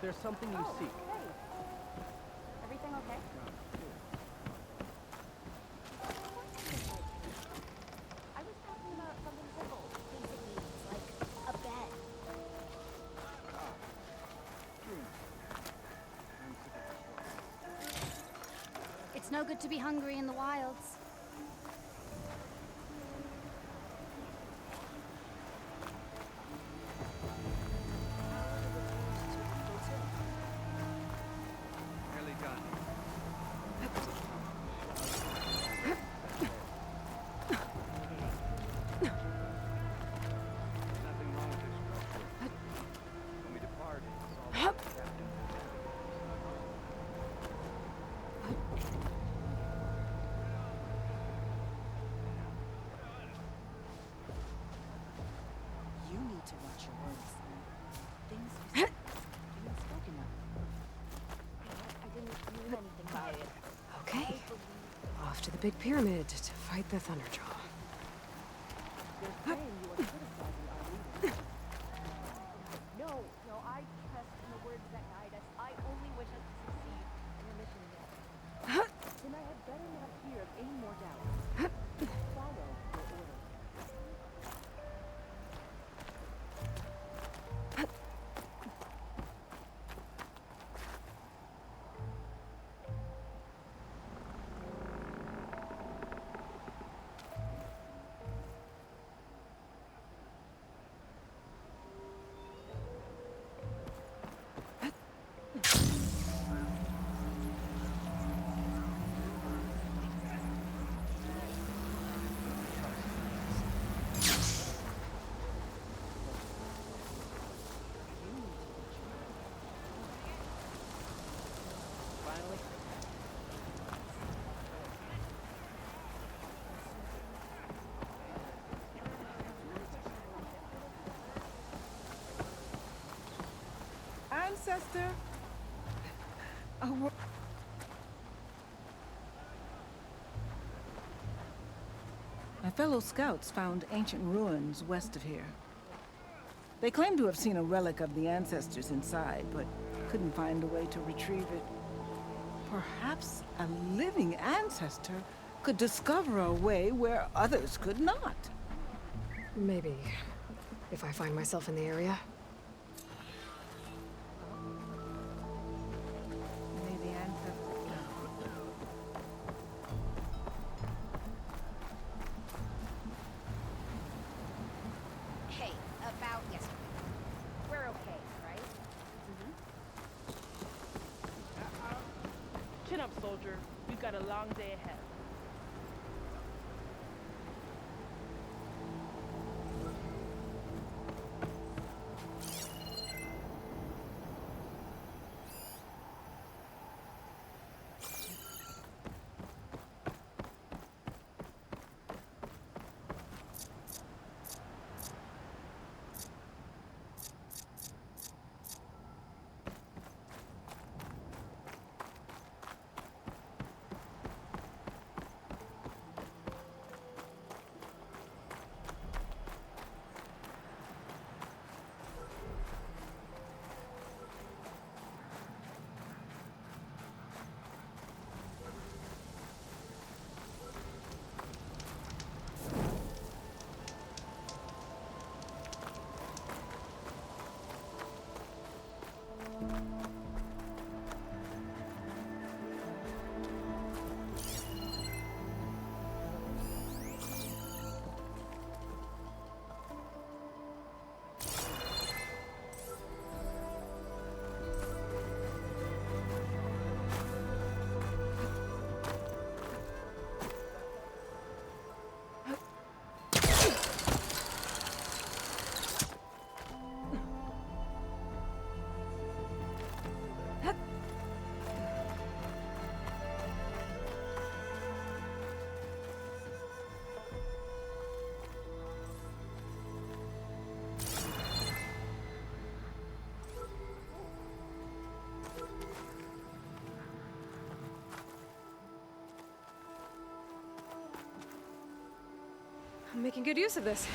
there something you seek? Hey. Everything okay? I was talking about something simple. Basically, it's like a bed. It's no good to be hungry in the wilds. Nearly done. Nothing wrong with this structure. When we departed, saw the captain. You need to watch your words. Things you say being spoken of. I didn't mean anything by it. Okay. Off to the big pyramid to fight the Thunderjaw. They're saying you are criticizing our leader. No, I trust in the words that guide us. I only wish us to succeed in the mission now. Then I had better not hear of any more doubts. Follow your order. Finally, Ancestor? My fellow scouts found ancient ruins west of here. They claim to have seen a relic of the ancestors inside, but couldn't find a way to retrieve it. Perhaps a living ancestor could discover a way where others could not. Maybe. If I find myself in the area. Maybe ancestors. Hey, about yesterday. We're okay, right? Chin up, soldier. We've got a long day ahead. I'm making good use of this.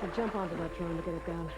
to jump onto that drone to get it down.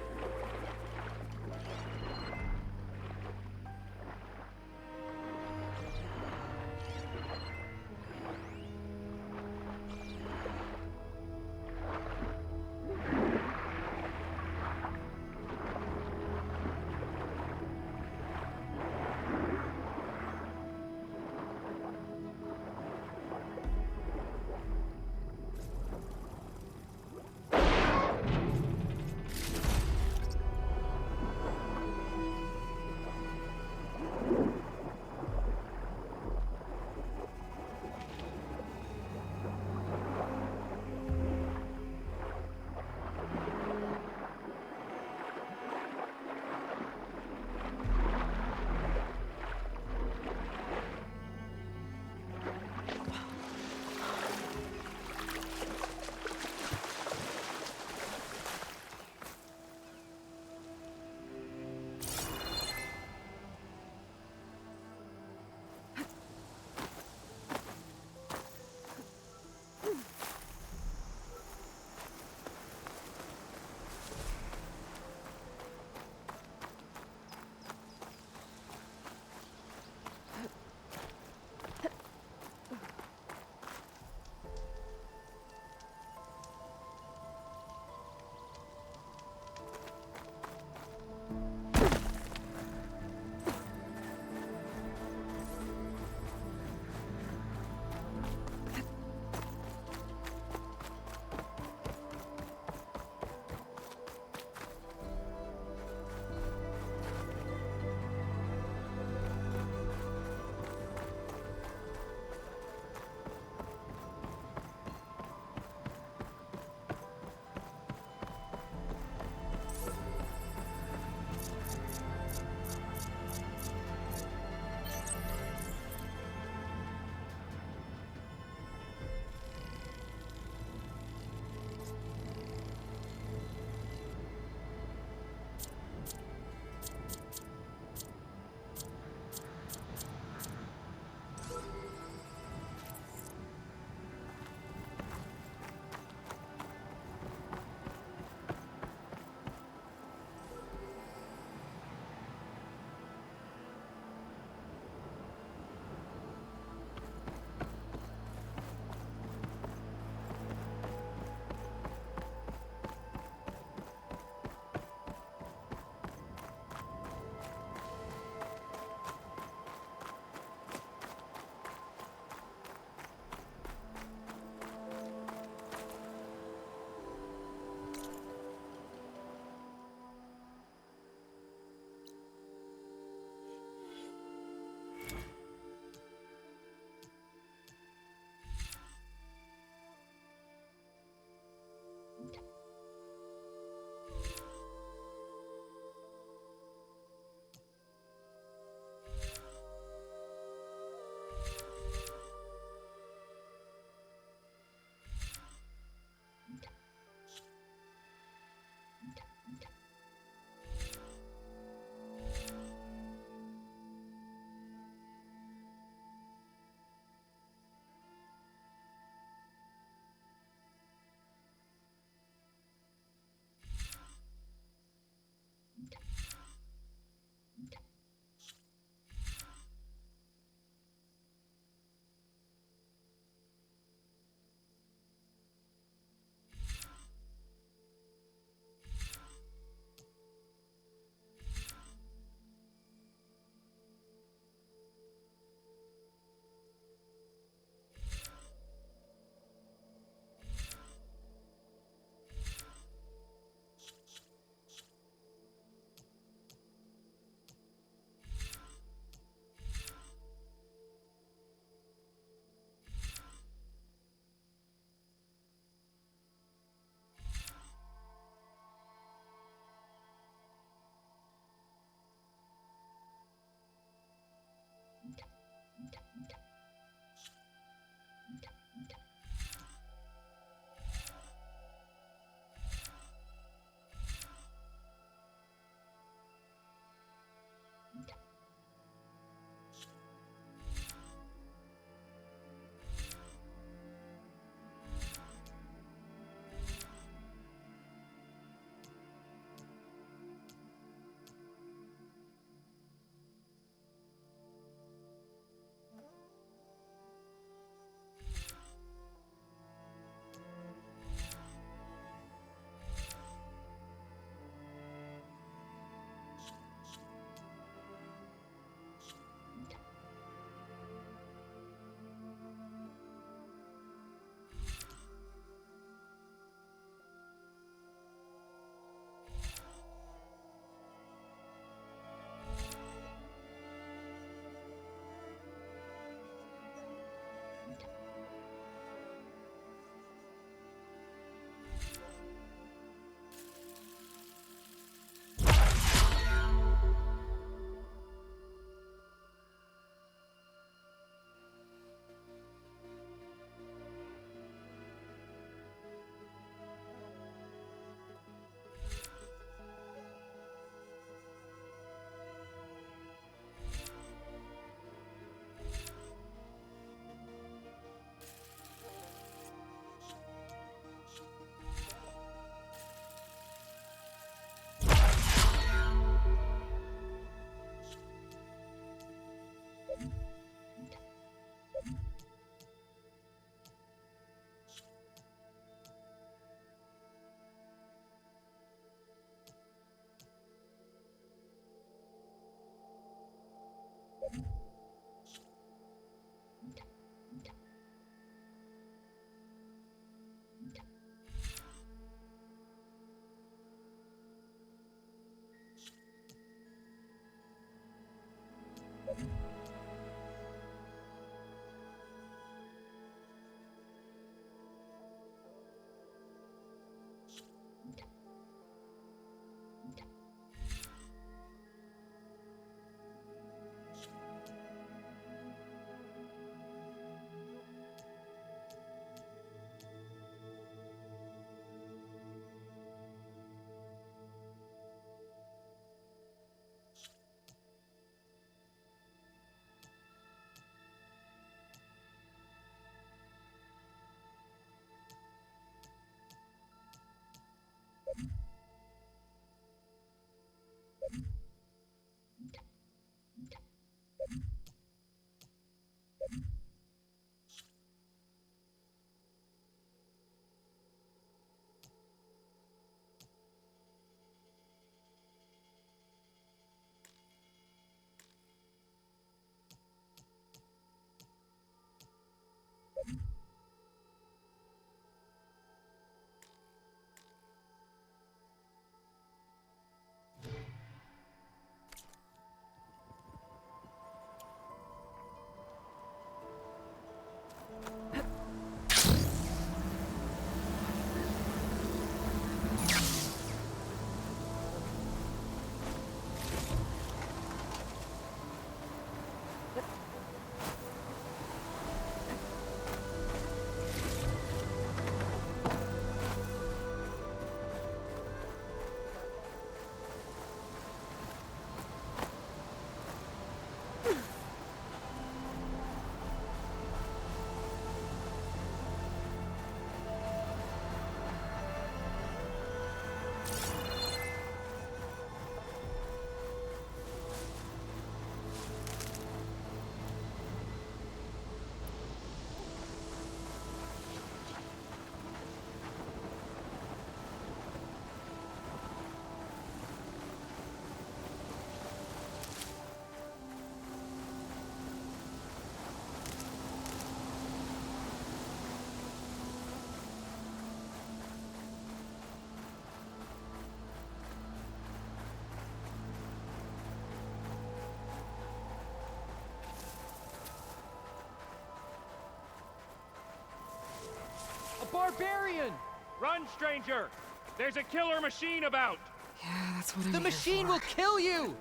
A barbarian! Run, stranger! There's a killer machine about! Yeah, that's what I'm The here machine for. will kill you!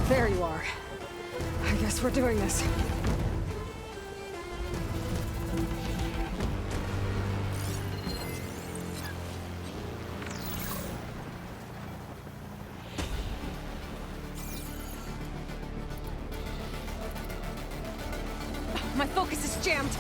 There you are. I guess we're doing this. My focus is jammed.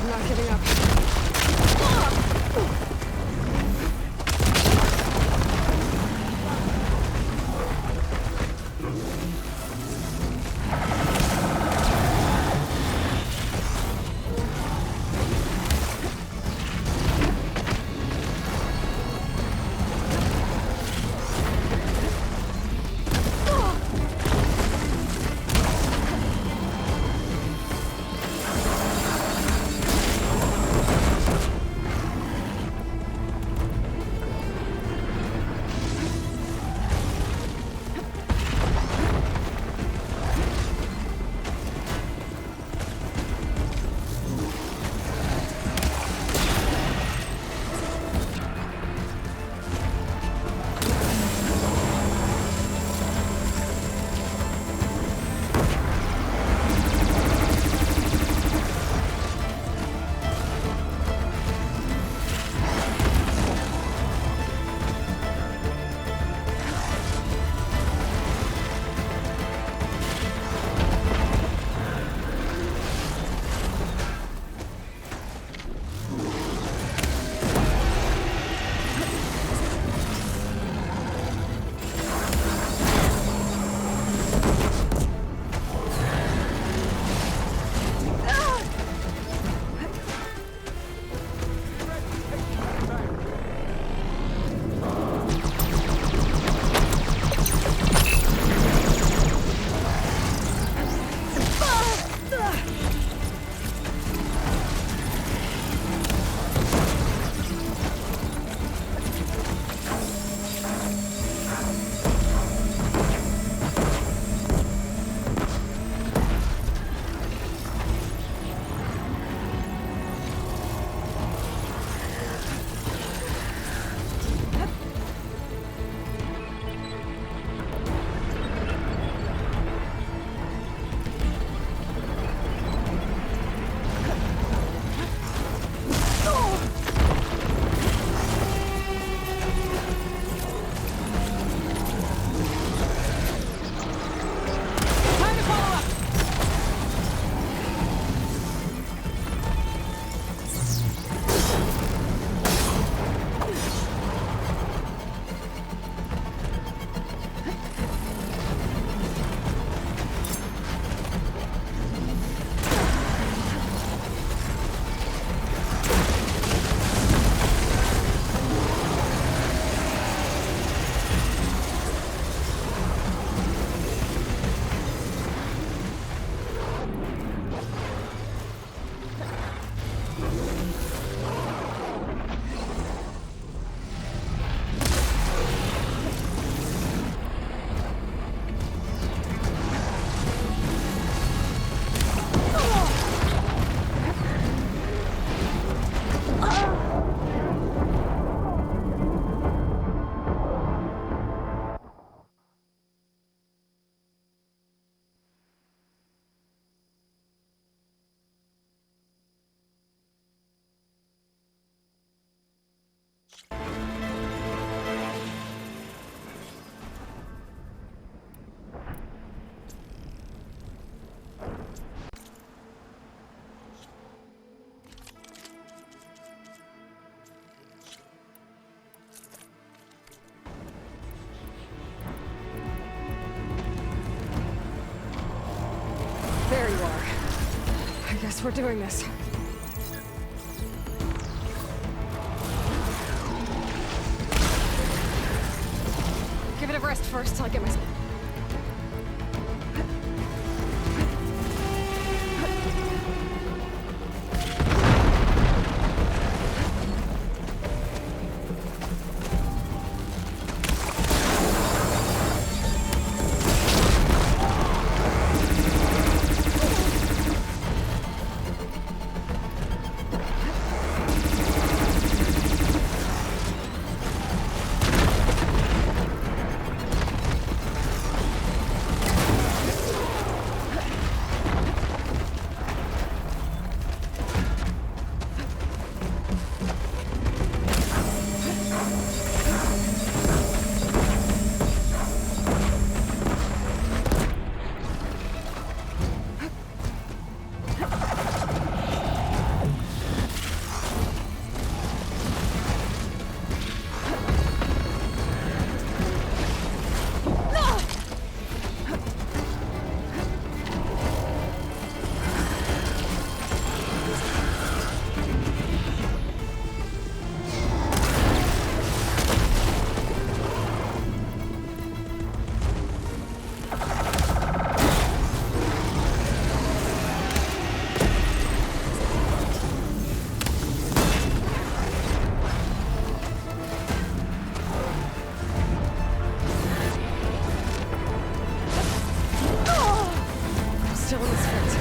I'm not giving up. guess we're doing this. Give it a rest first till I get my... Still in this fit.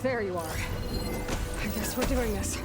There you are. I guess we're doing this.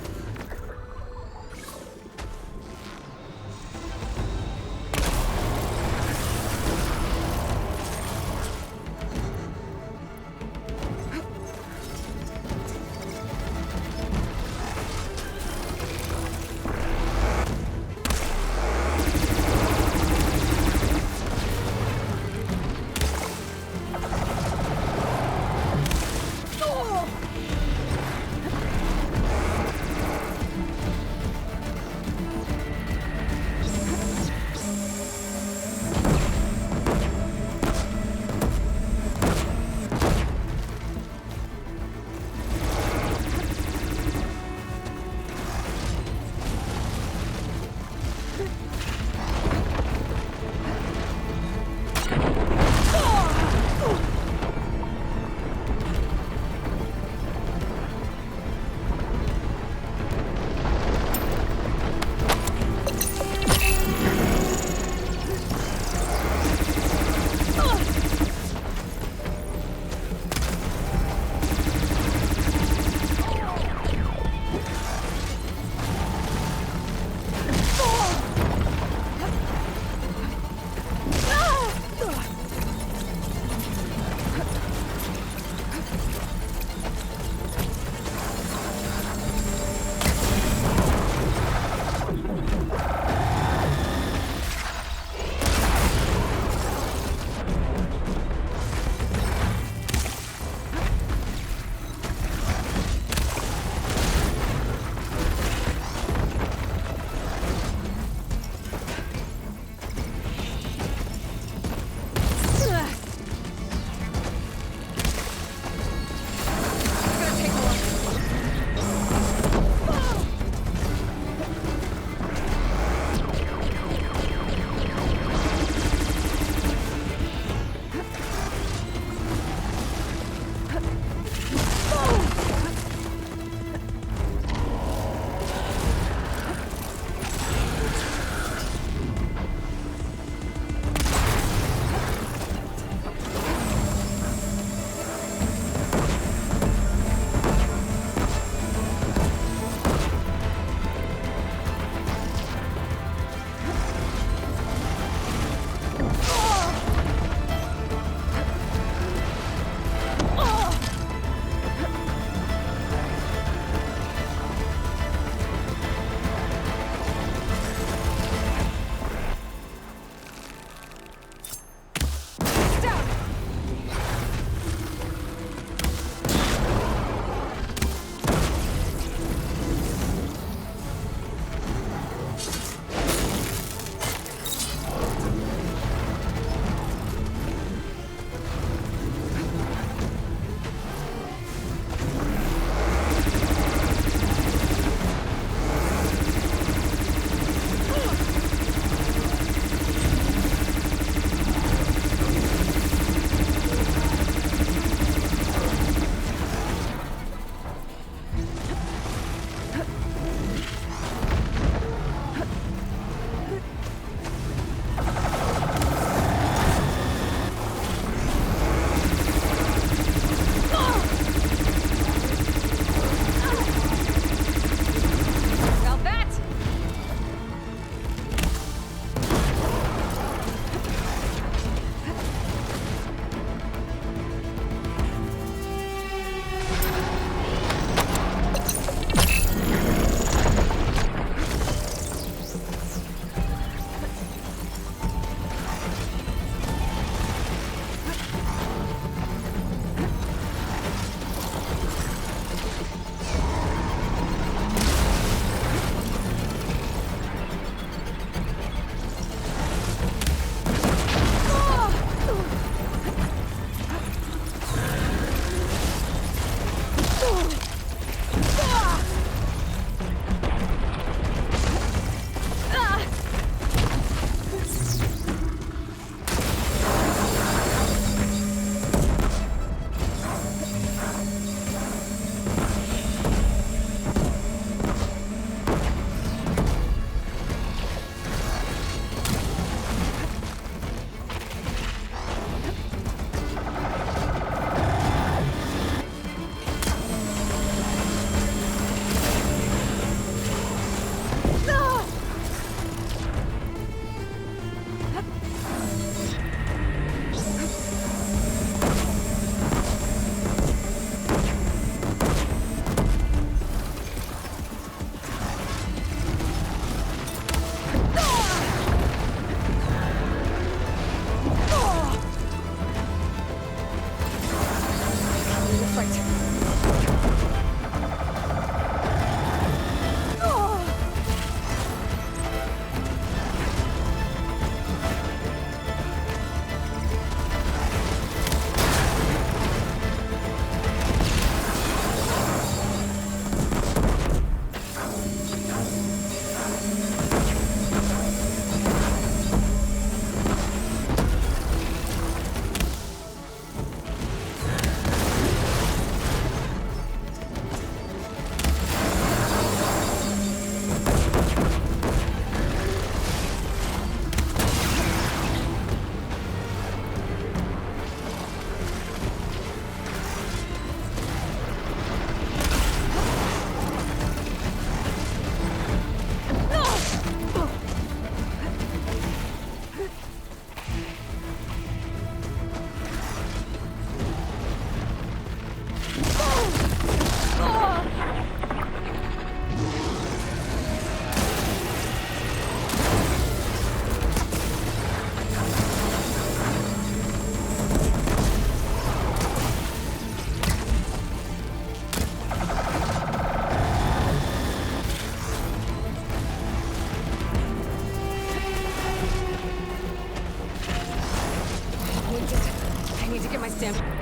my stand.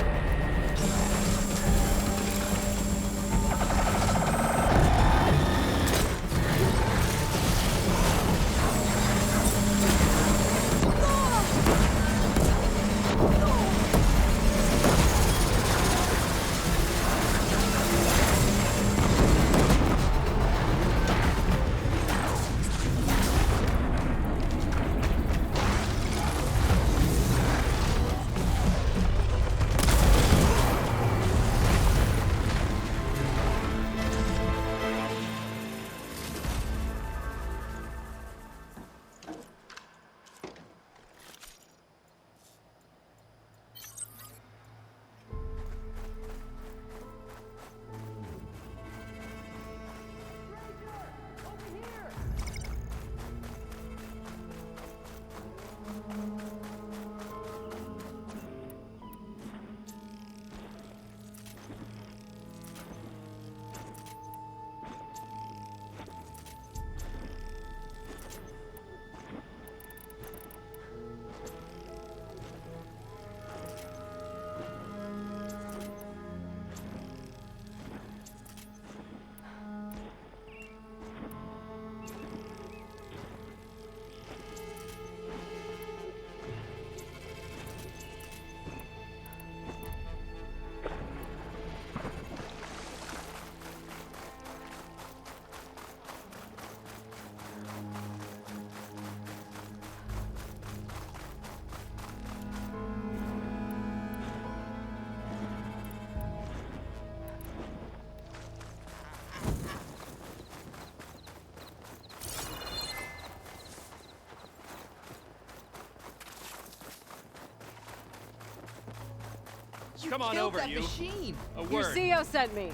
Come on over, you. A Your word. CEO sent me.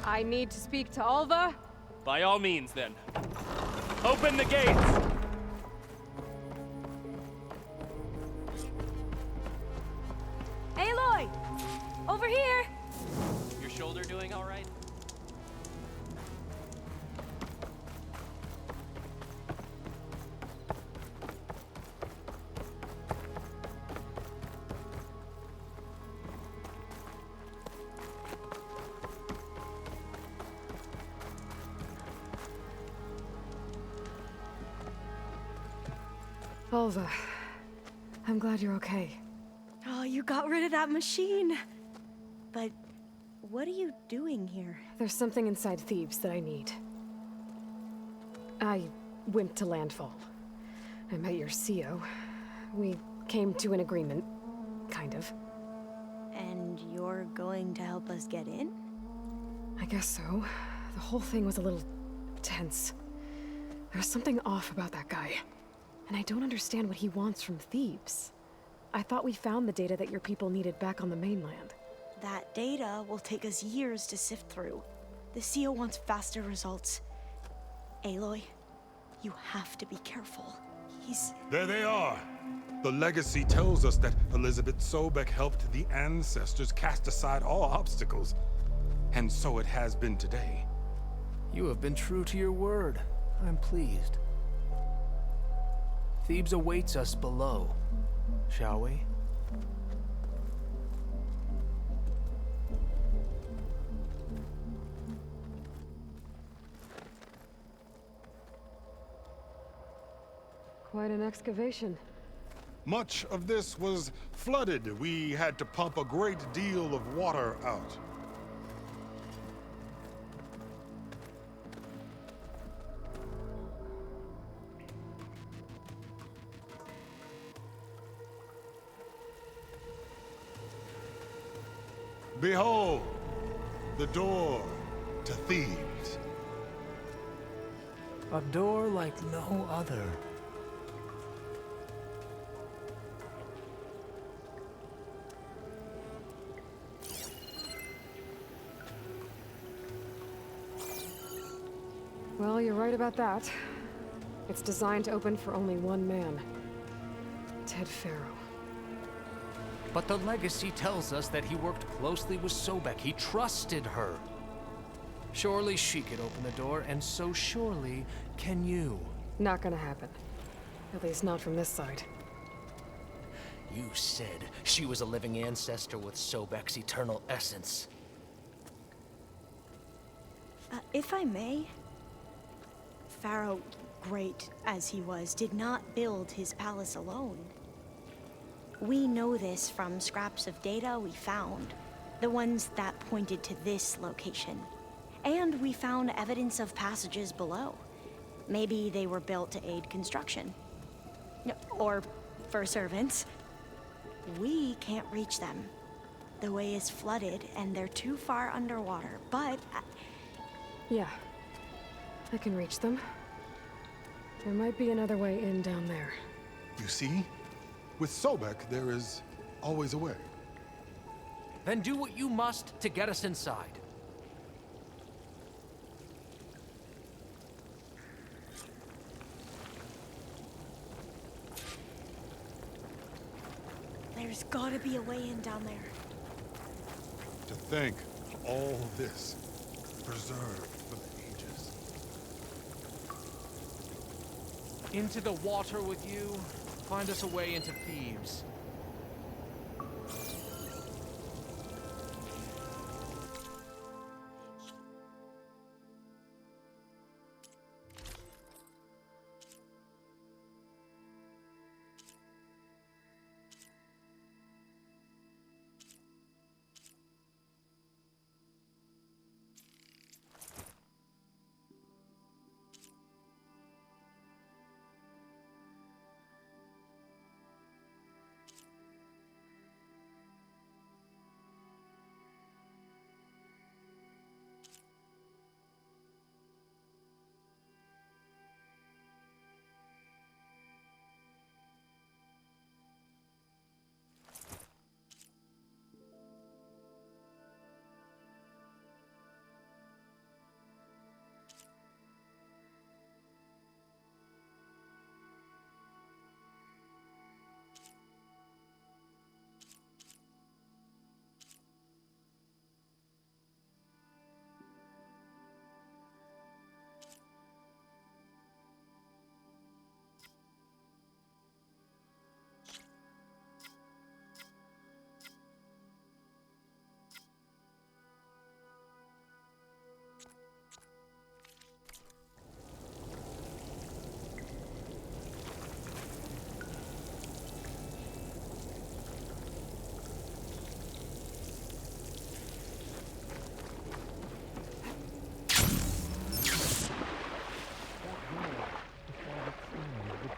I need to speak to Alva. By all means, then. Open the gates! Aloy! Over here! Your shoulder doing all right? Alva, I'm glad you're okay. Oh, you got rid of that machine. But what are you doing here? There's something inside Thebes that I need. I went to Landfall. I met your CEO. We came to an agreement, kind of. And you're going to help us get in? I guess so. The whole thing was a little tense. There was something off about that guy. And I don't understand what he wants from Thebes. I thought we found the data that your people needed back on the mainland. That data will take us years to sift through. The CEO wants faster results. Aloy, you have to be careful. He's... There they are. The legacy tells us that Elizabeth Sobek helped the ancestors cast aside all obstacles. And so it has been today. You have been true to your word. I'm pleased. Thebes awaits us below, shall we? Quite an excavation. Much of this was flooded. We had to pump a great deal of water out. Behold, the door to Thebes. A door like no other. Well, you're right about that. It's designed to open for only one man. Ted Faro. But the legacy tells us that he worked closely with Sobek. He trusted her. Surely she could open the door, and so surely can you. Not gonna happen. At least not from this side. You said she was a living ancestor with Sobek's eternal essence. If I may, Pharaoh, great as he was, did not build his palace alone. We know this from scraps of data we found, the ones that pointed to this location. And we found evidence of passages below. Maybe they were built to aid construction. Or for servants. We can't reach them. The way is flooded and they're too far underwater, but... Yeah. I can reach them. There might be another way in down there. You see? With Sobek, there is always a way. Then do what you must to get us inside. There's gotta be a way in down there. To think all this preserved for the ages. Into the water with you. Find us a way into Thebes.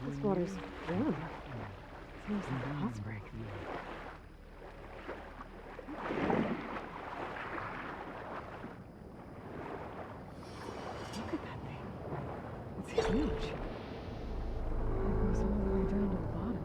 This water's warm. Smells like a hot spring. Look at that thing. It's huge. It goes all the way down to the bottom.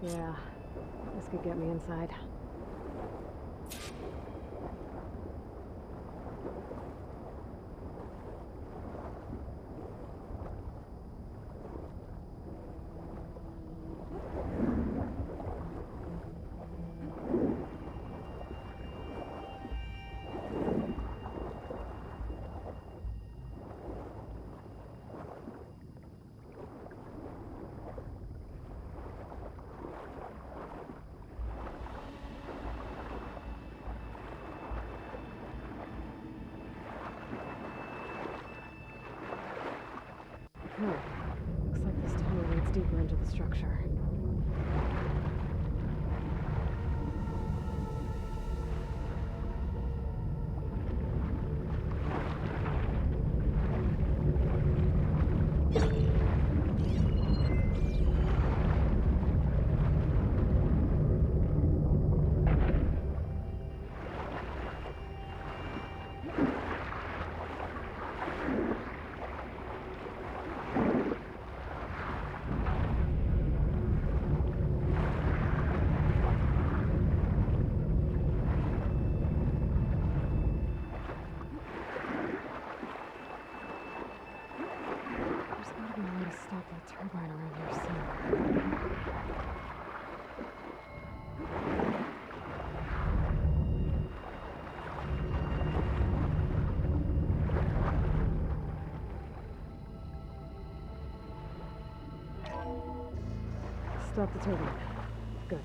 Yeah, this could get me inside. Looks like this tunnel leads deeper into the structure. There's gotta be a way to stop that turbine around here somewhere. Stop the turbine. Good.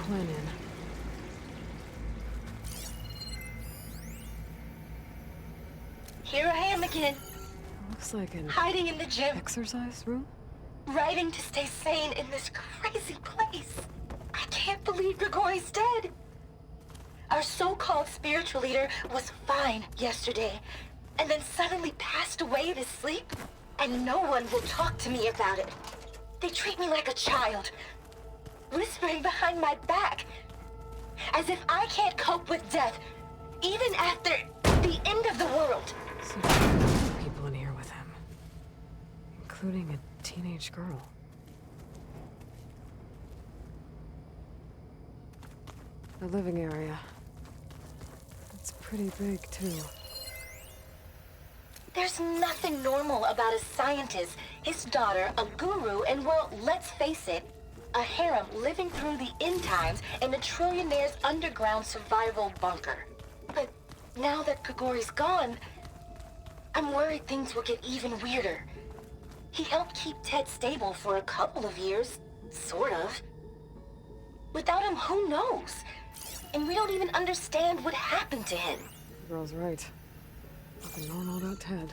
Quinn in. Here I am again, Looks like an hiding in the gym, exercise room? writing to stay sane in this crazy place. I can't believe Grigori's dead. Our so-called spiritual leader was fine yesterday, and then suddenly passed away in his sleep, and no one will talk to me about it. They treat me like a child, whispering behind my back, as if I can't cope with death, even after the end of the world. So there are other people in here with him, including a teenage girl. The living area. It's pretty big, too. There's nothing normal about a scientist, his daughter, a guru, and well, let's face it, a harem living through the end times in a trillionaire's underground survival bunker. But now that Grigori's gone, I'm worried things will get even weirder. He helped keep Ted stable for a couple of years, sort of. Without him, who knows? And we don't even understand what happened to him. The girl's right. Nothing normal about Ted.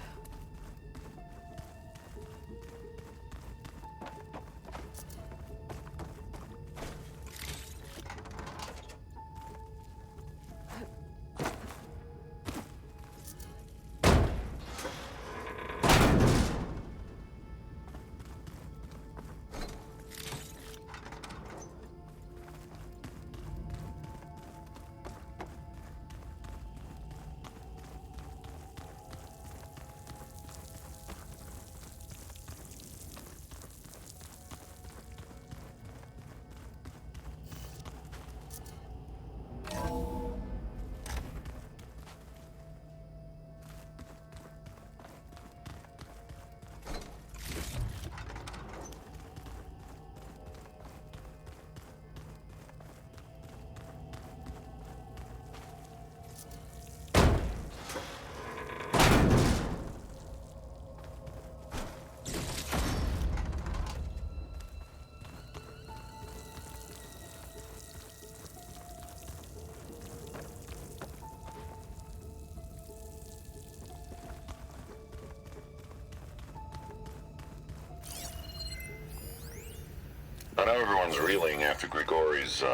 I know everyone's reeling after Grigori's,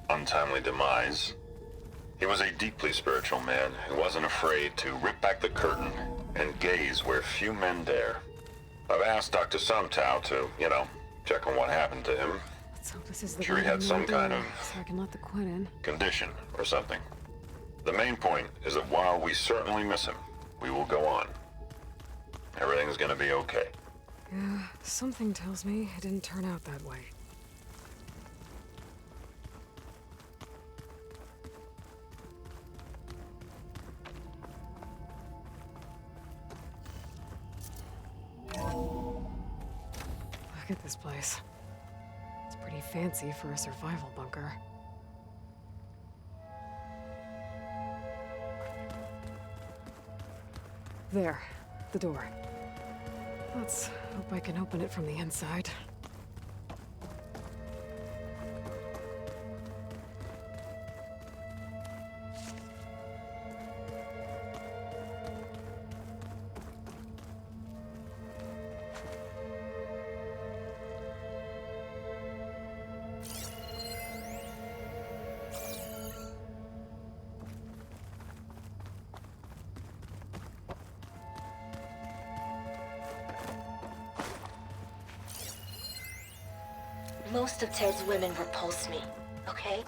untimely demise. He was a deeply spiritual man who wasn't afraid to rip back the curtain and gaze where few men dare. I've asked Dr. Sumtow to, check on what happened to him. Let's hope this is the Sure he one had some kind of so I can let the Quinn in. condition or something. The main point is that while we certainly miss him, we will go on. Everything's gonna be okay. Yeah, something tells me it didn't turn out that way. Look at this place. It's pretty fancy for a survival bunker. There, the door. Let's hope I can open it from the inside. Most of Ted's women repulse me, okay?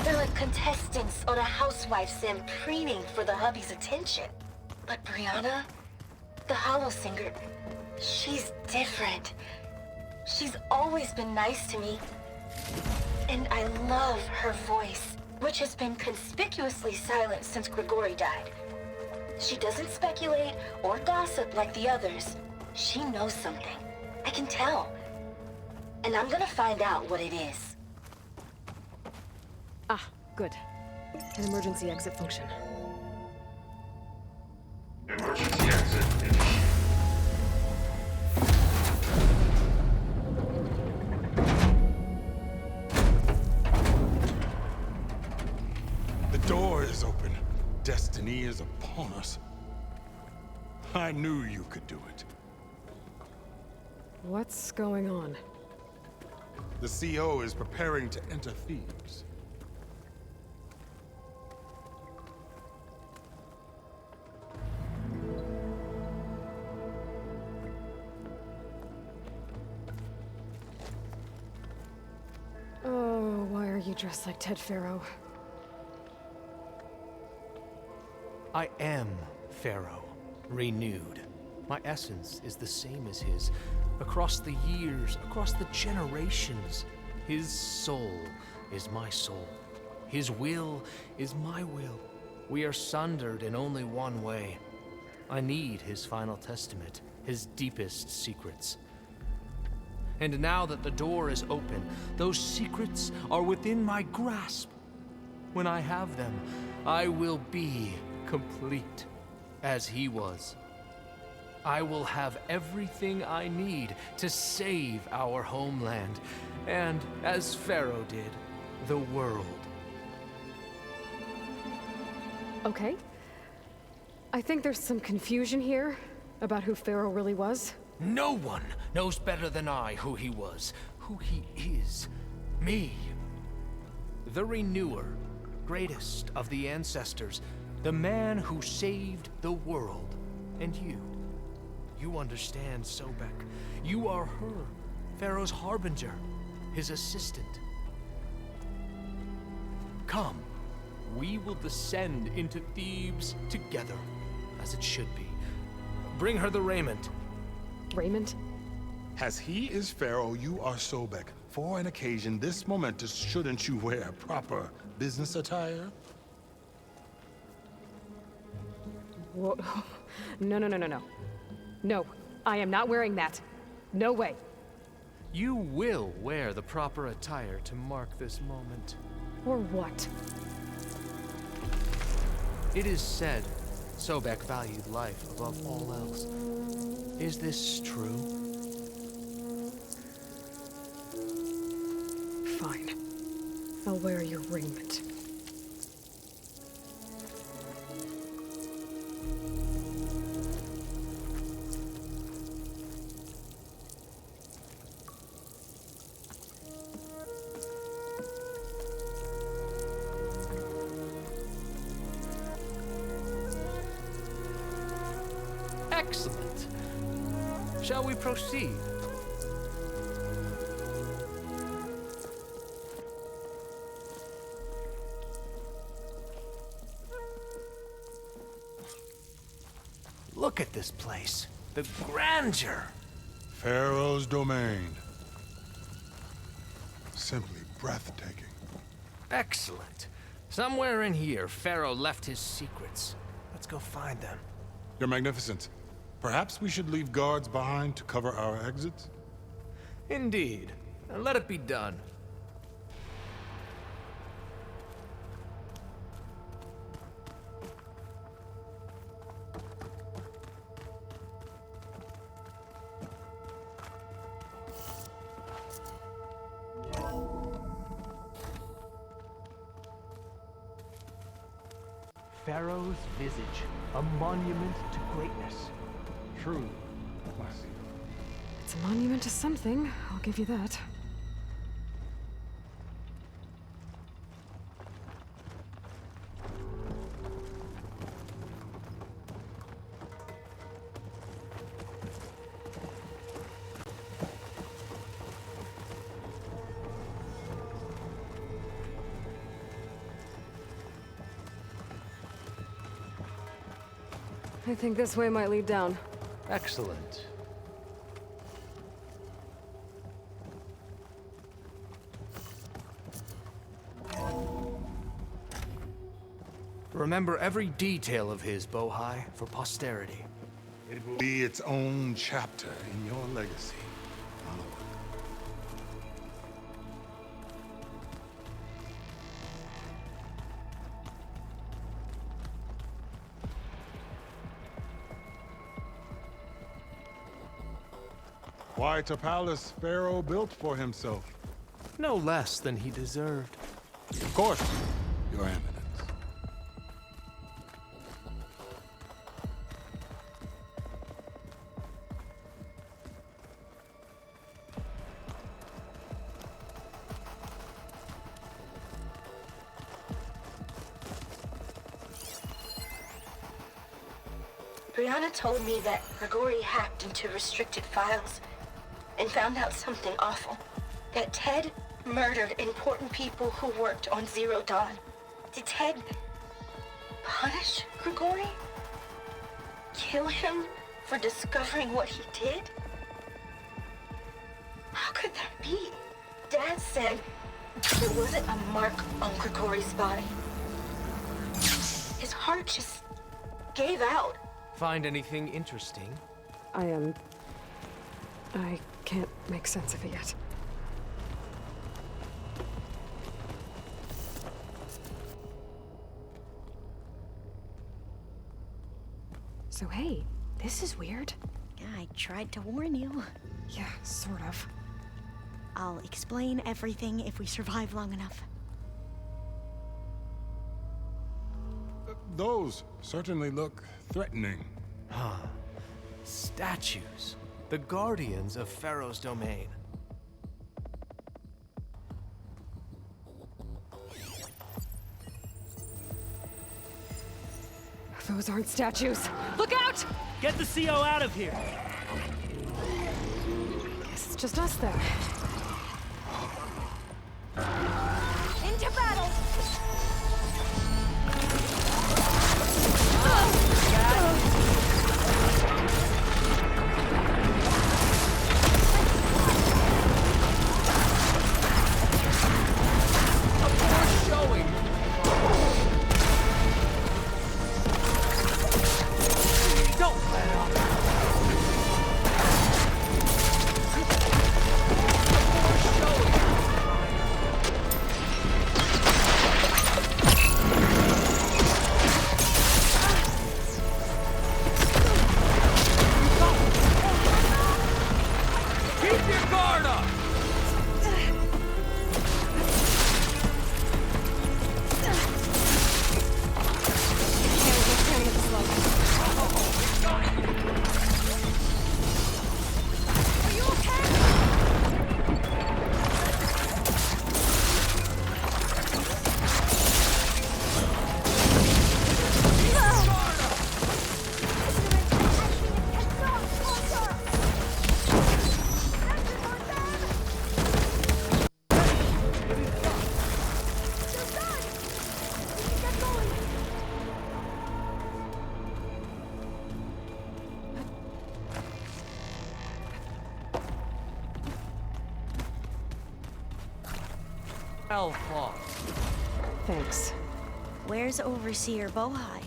They're like contestants on a housewife sim preening for the hubby's attention. But Brianna, the Hollow Singer, she's different. She's always been nice to me. And I love her voice, which has been conspicuously silent since Grigori died. She doesn't speculate or gossip like the others. She knows something. I can tell. And I'm gonna find out what it is. Ah, good. An emergency exit function. Emergency exit initiated. is open. Destiny is upon us. I knew you could do it. What's going on? The CO is preparing to enter Thebes. Oh, why are you dressed like Ted Faro? I am Pharaoh, renewed. My essence is the same as his. Across the years, across the generations, his soul is my soul. His will is my will. We are sundered in only one way. I need his final testament, his deepest secrets. And now that the door is open, those secrets are within my grasp. When I have them, I will be complete, as he was. I will have everything I need to save our homeland, and, as Pharaoh did, the world. Okay. I think there's some confusion here about who Pharaoh really was. No one knows better than I who he was, who he is. Me. The Renewer, greatest of the ancestors, the man who saved the world. And you. You understand, Sobek. You are her, Pharaoh's harbinger, his assistant. Come, we will descend into Thebes together, as it should be. Bring her the raiment. Raiment? As he is Pharaoh, you are Sobek. For an occasion this momentous, shouldn't you wear proper business attire? Whoa. No. No, I am not wearing that. No way. You will wear the proper attire to mark this moment. Or what? It is said Sobek valued life above all else. Is this true? Fine. I'll wear your raiment. Excellent. Shall we proceed? Look at this place. The grandeur. Pharaoh's domain. Simply breathtaking. Excellent. Somewhere in here, Pharaoh left his secrets. Let's go find them. Your Magnificence, perhaps we should leave guards behind to cover our exits? Indeed. And let it be done. Pharaoh's visage, a monument to greatness. True, classy. It's a monument to something, I'll give you that. I think this way might lead down. Excellent. Remember every detail of his, Bohai, for posterity. It will be its own chapter in your legacy. Quite a palace Pharaoh built for himself. No less than he deserved. Of course, Your Eminence. Brianna told me that Grigori hacked into restricted files and found out something awful. That Ted murdered important people who worked on Zero Dawn. Did Ted punish Grigori? Kill him for discovering what he did? How could that be? Dad said there wasn't a mark on Grigori's body. His heart just gave out. Find anything interesting? I can't make sense of it yet. So hey, this is weird. Yeah, I tried to warn you. Yeah, sort of. I'll explain everything if we survive long enough. Those certainly look threatening. Huh. Statues. The guardians of Pharaoh's domain. Those aren't statues. Look out! Get the CO out of here! Guess it's just us then. Into battle! Alphonse. Thanks. Where's Overseer Bohai?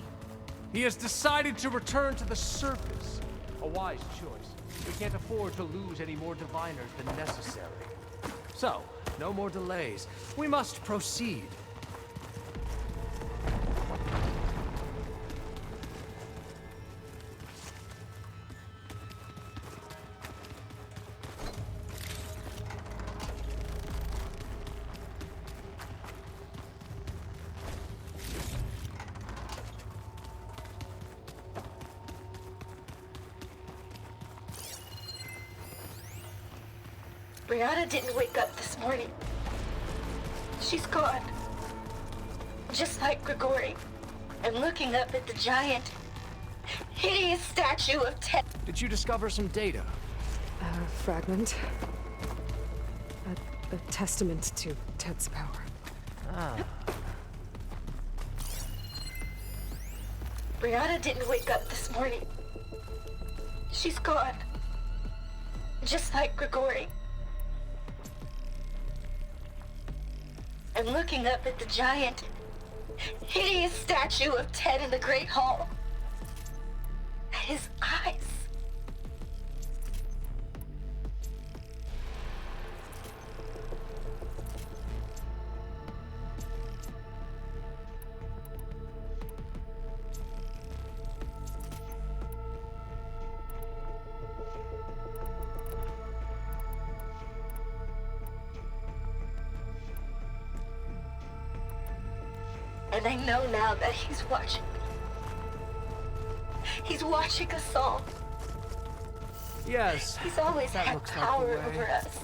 He has decided to return to the surface. A wise choice. We can't afford to lose any more diviners than necessary. So, no more delays. We must proceed. Brianna didn't wake up this morning. She's gone. Just like Grigori. I'm looking up at the giant, hideous statue of Ted. Did you discover some data? A fragment. A testament to Ted's power. Ah. Brianna didn't wake up this morning. She's gone. Just like Grigori. I'm looking up at the giant, hideous statue of Ted in the Great Hall. At his eyes. And I know now that he's watching. He's watching us all. Yes. He's always that had looks like power the way. over us.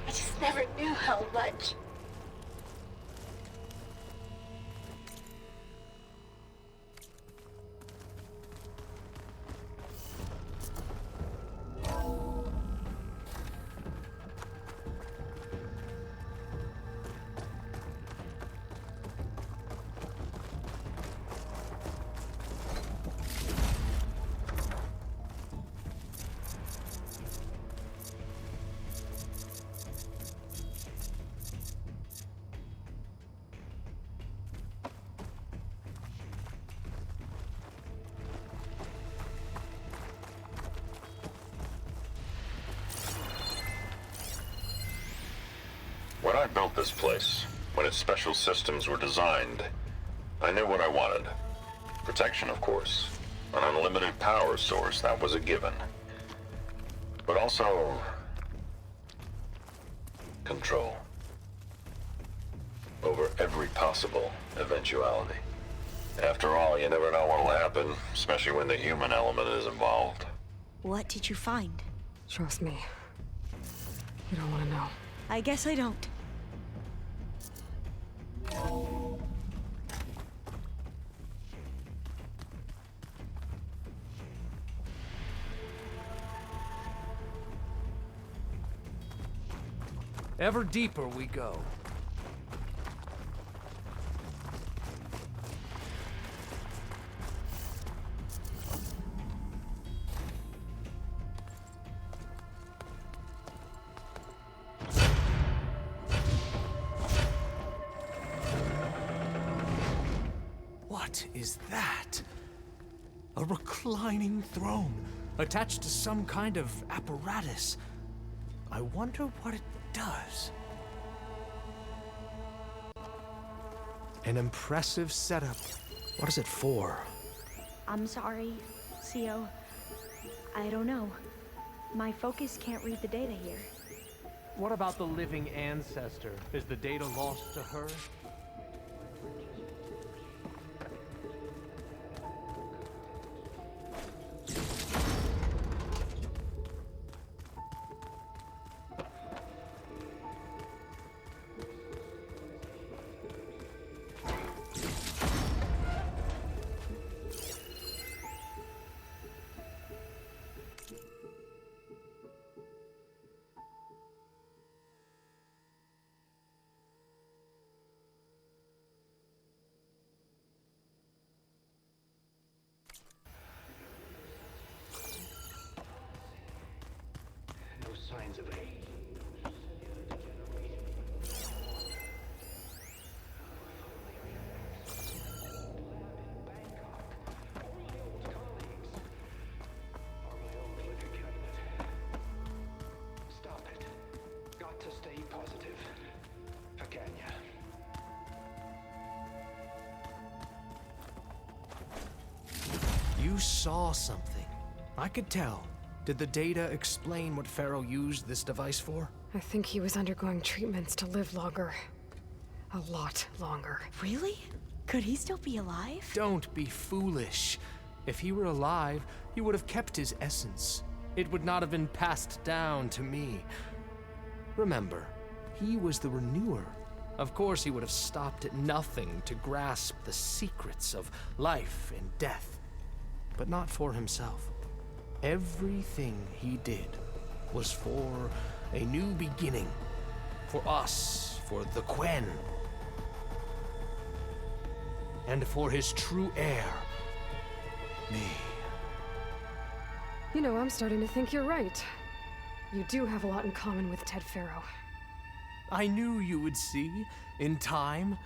I just never knew how much. When I built this place, when its special systems were designed, I knew what I wanted. Protection, of course. An unlimited power source, that was a given. But also... control. Over every possible eventuality. After all, you never know what'll happen, especially when the human element is involved. What did you find? Trust me. You don't want to know. I guess I don't. Ever deeper we go. What is that? A reclining throne, attached to some kind of apparatus. I wonder what it does. An impressive setup. What is it for? I'm sorry, CO. I don't know. My focus can't read the data here. What about the living ancestor? Is the data lost to her? Signs of age. Stop it. Got to stay positive. Fakanya. You saw something. I could tell. Did the data explain what Pharaoh used this device for? I think he was undergoing treatments to live longer. A lot longer. Really? Could he still be alive? Don't be foolish. If he were alive, he would have kept his essence. It would not have been passed down to me. Remember, he was the renewer. Of course, he would have stopped at nothing to grasp the secrets of life and death. But not for himself. Everything he did was for a new beginning. For us, for the Quen. And for his true heir, me. You know, I'm starting to think you're right. You do have a lot in common with Ted Pharaoh. I knew you would see, in time.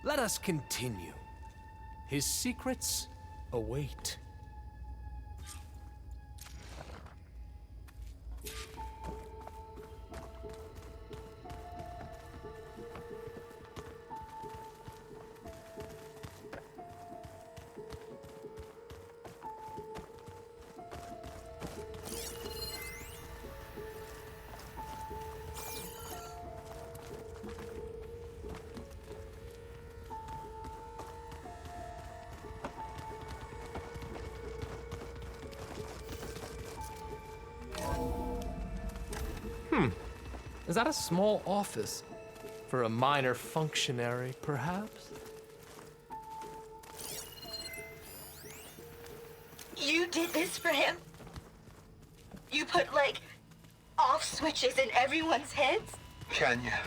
Let us continue. His secrets await. Is that a small office? For a minor functionary, perhaps? You did this for him? You put, like, off switches in everyone's heads? Kenya,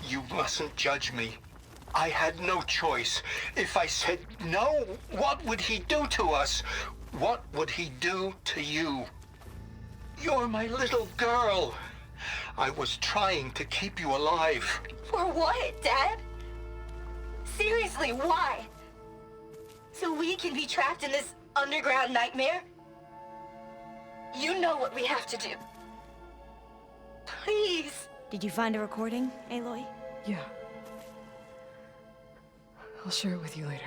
you mustn't judge me. I had no choice. If I said no, what would he do to us? What would he do to you? You're my little girl. I was trying to keep you alive. For what, Dad? Seriously, why? So we can be trapped in this underground nightmare? You know what we have to do. Please. Did you find a recording, Aloy? Yeah. I'll share it with you later.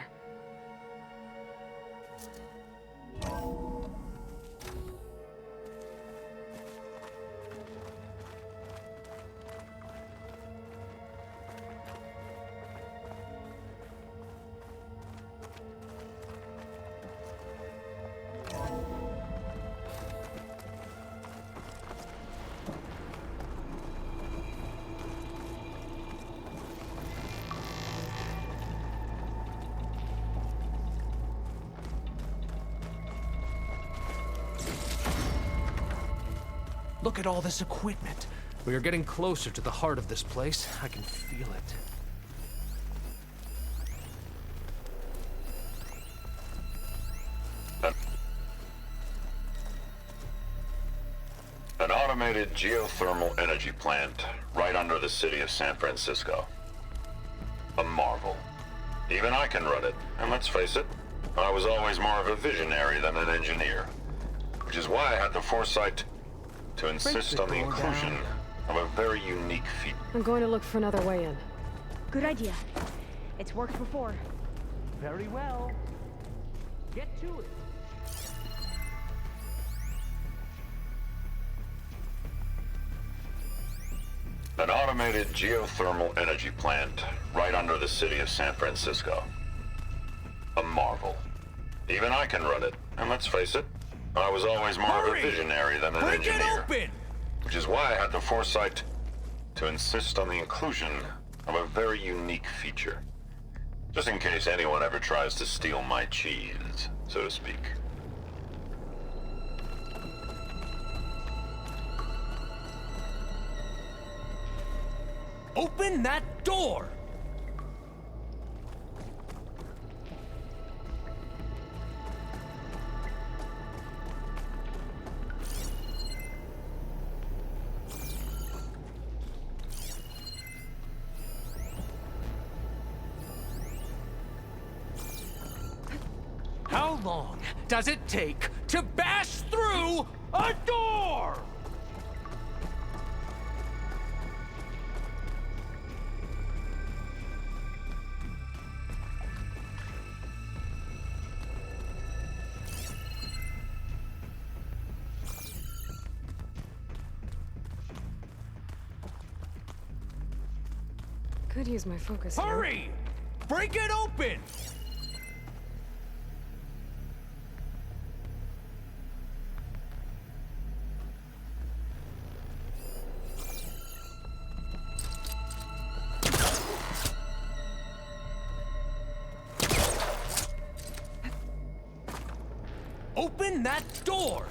Look at all this equipment. We are getting closer to the heart of this place. I can feel it. An automated geothermal energy plant right under the city of San Francisco. A marvel. Even I can run it, and let's face it, I was always more of a visionary than an engineer. Which is why I had the foresight to insist on the inclusion of a very unique feature. I'm going to look for another way in. Good idea. It's worked before. Very well. Get to it. An automated geothermal energy plant right under the city of San Francisco. A marvel. Even I can run it, and let's face it, I was always more of a visionary than an engineer. Which is why I had the foresight to insist on the inclusion of a very unique feature. Just in case anyone ever tries to steal my cheese, so to speak. Open that door! How long does it take to bash through a door? Could use my focus here. Hurry! Break it open! Open that door!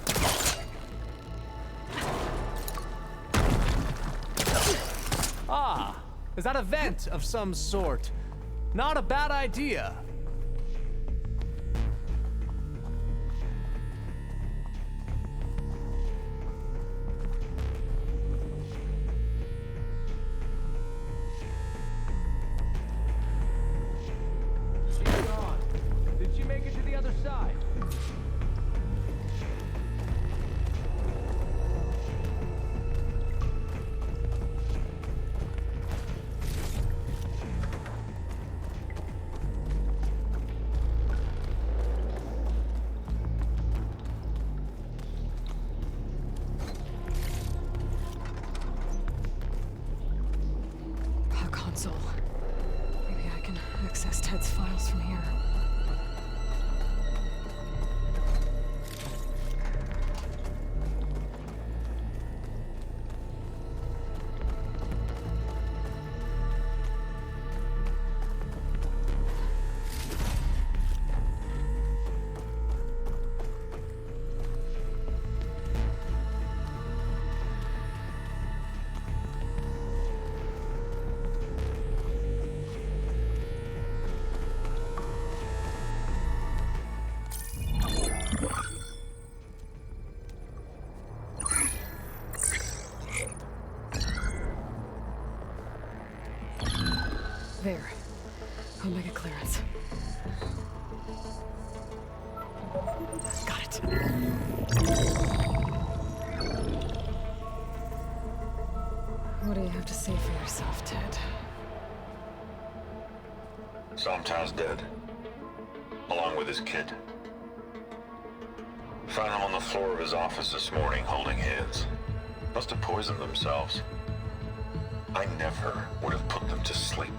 Ah, is that a vent of some sort? Not a bad idea. She's gone. Did she make it to the other side? Console. Maybe I can access Ted's files from here. There. Omega clearance. Got it. What do you have to say for yourself, Ted? Somtow's dead. Along with his kid. Found him on the floor of his office this morning, holding hands. Must have poisoned themselves. I never would have put them to sleep.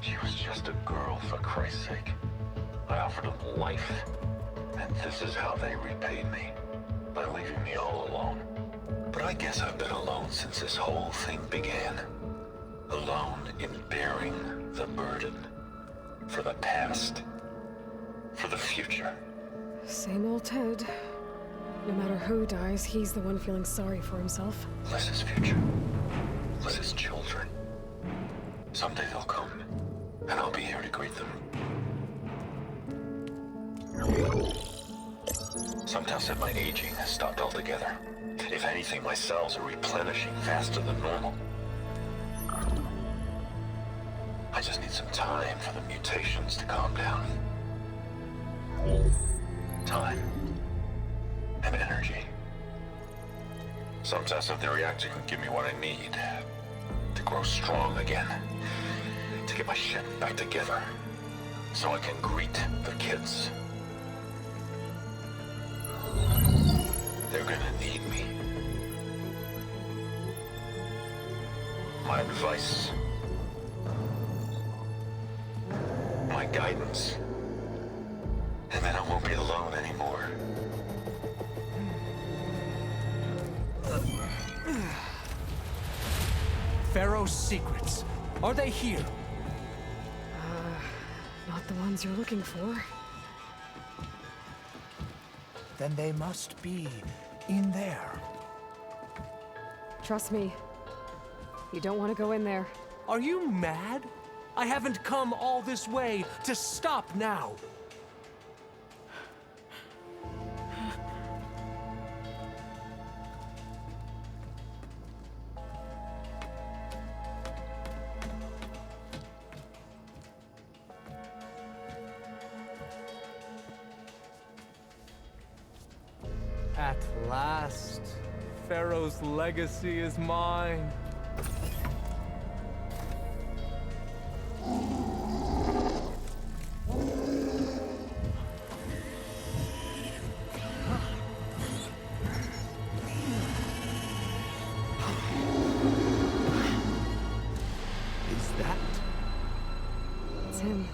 She was just a girl, for Christ's sake. I offered them life. And this is how they repaid me. By leaving me all alone. But I guess I've been alone since this whole thing began. Alone in bearing the burden. For the past. For the future. Same old Ted. No matter who dies, he's the one feeling sorry for himself. Liz's future. Liz's children. Someday they'll come, and I'll be here to greet them. Sometimes said my aging has stopped altogether. If anything, my cells are replenishing faster than normal. I just need some time for the mutations to calm down. Time. And energy. Sometimes said the reactor can give me what I need to grow strong again. To get my shit back together. So I can greet the kids. They're gonna need me. My advice. My guidance. And then I won't be alone anymore. Pharaoh's secrets. Are they here? Not the ones you're looking for. Then they must be in there. Trust me. You don't want to go in there. Are you mad? I haven't come all this way to stop now. At last, Pharaoh's legacy is mine. Is that? It's him.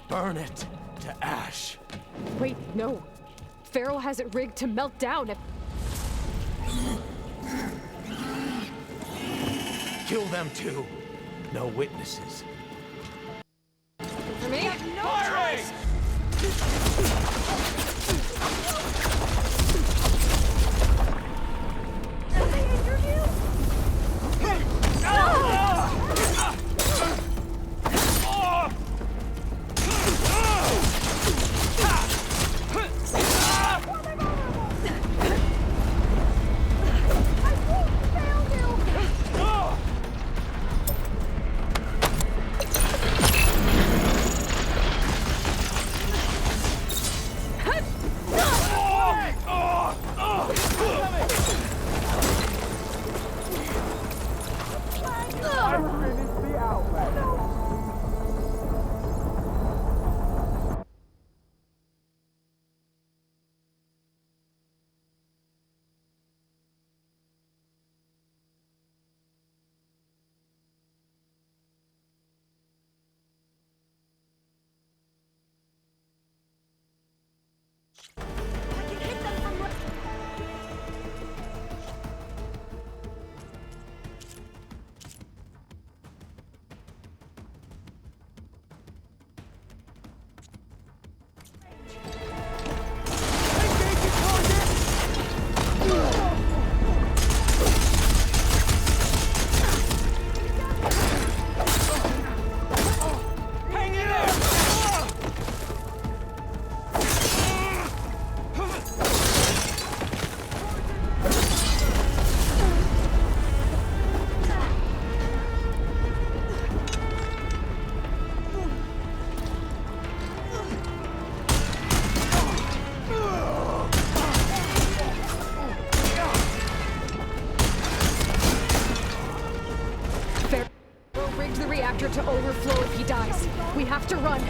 Burn it to ash. Wait, no. Pharaoh has it rigged to melt down if... Kill them too. No witnesses. For me? Firing! have to run.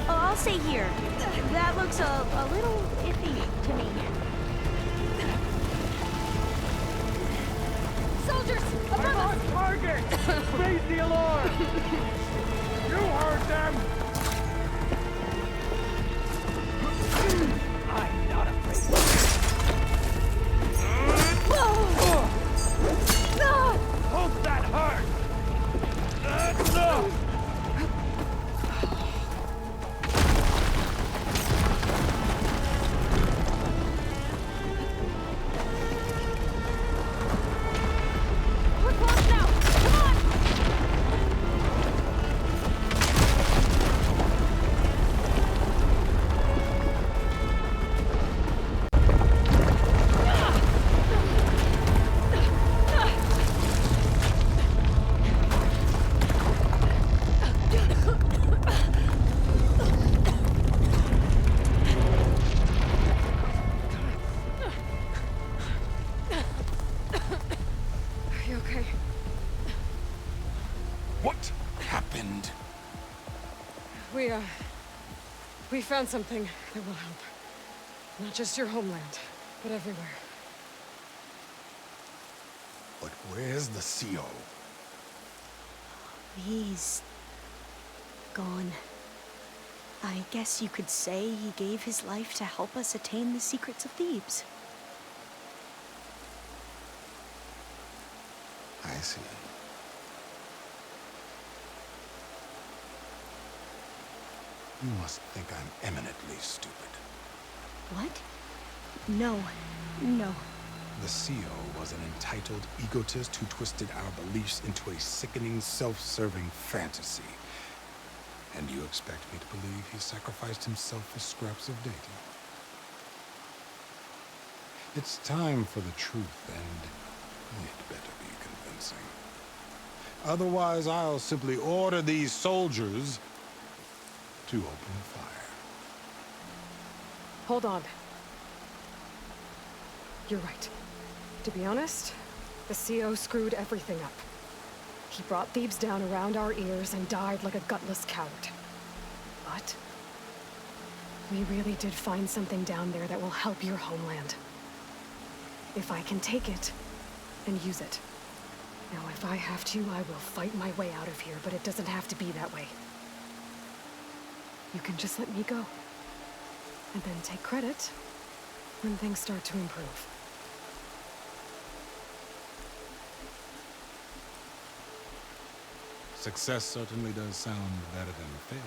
Oh, I'll stay here. That looks a little iffy to me. Soldiers! Above us! Target! Raise the alarm! You heard them! I'm not afraid. Hope that hurt! We're close now! Come on! Are you okay? What happened? We found something that will help. Not just your homeland, but everywhere. But where's the CO? He's gone. I guess you could say he gave his life to help us attain the secrets of Thebes. I see. You must think I'm eminently stupid. What? No. No. The CO was an entitled egotist who twisted our beliefs into a sickening, self-serving fantasy. And you expect me to believe he sacrificed himself for scraps of data? It's time for the truth, and it better be convincing. Otherwise, I'll simply order these soldiers to open fire. Hold on. You're right. To be honest, the CO screwed everything up. He brought Thebes down around our ears and died like a gutless coward. But we really did find something down there that will help your homeland. If I can take it and use it. Now, if I have to, I will fight my way out of here, but it doesn't have to be that way. You can just let me go. And then take credit when things start to improve. Success certainly does sound better than failure.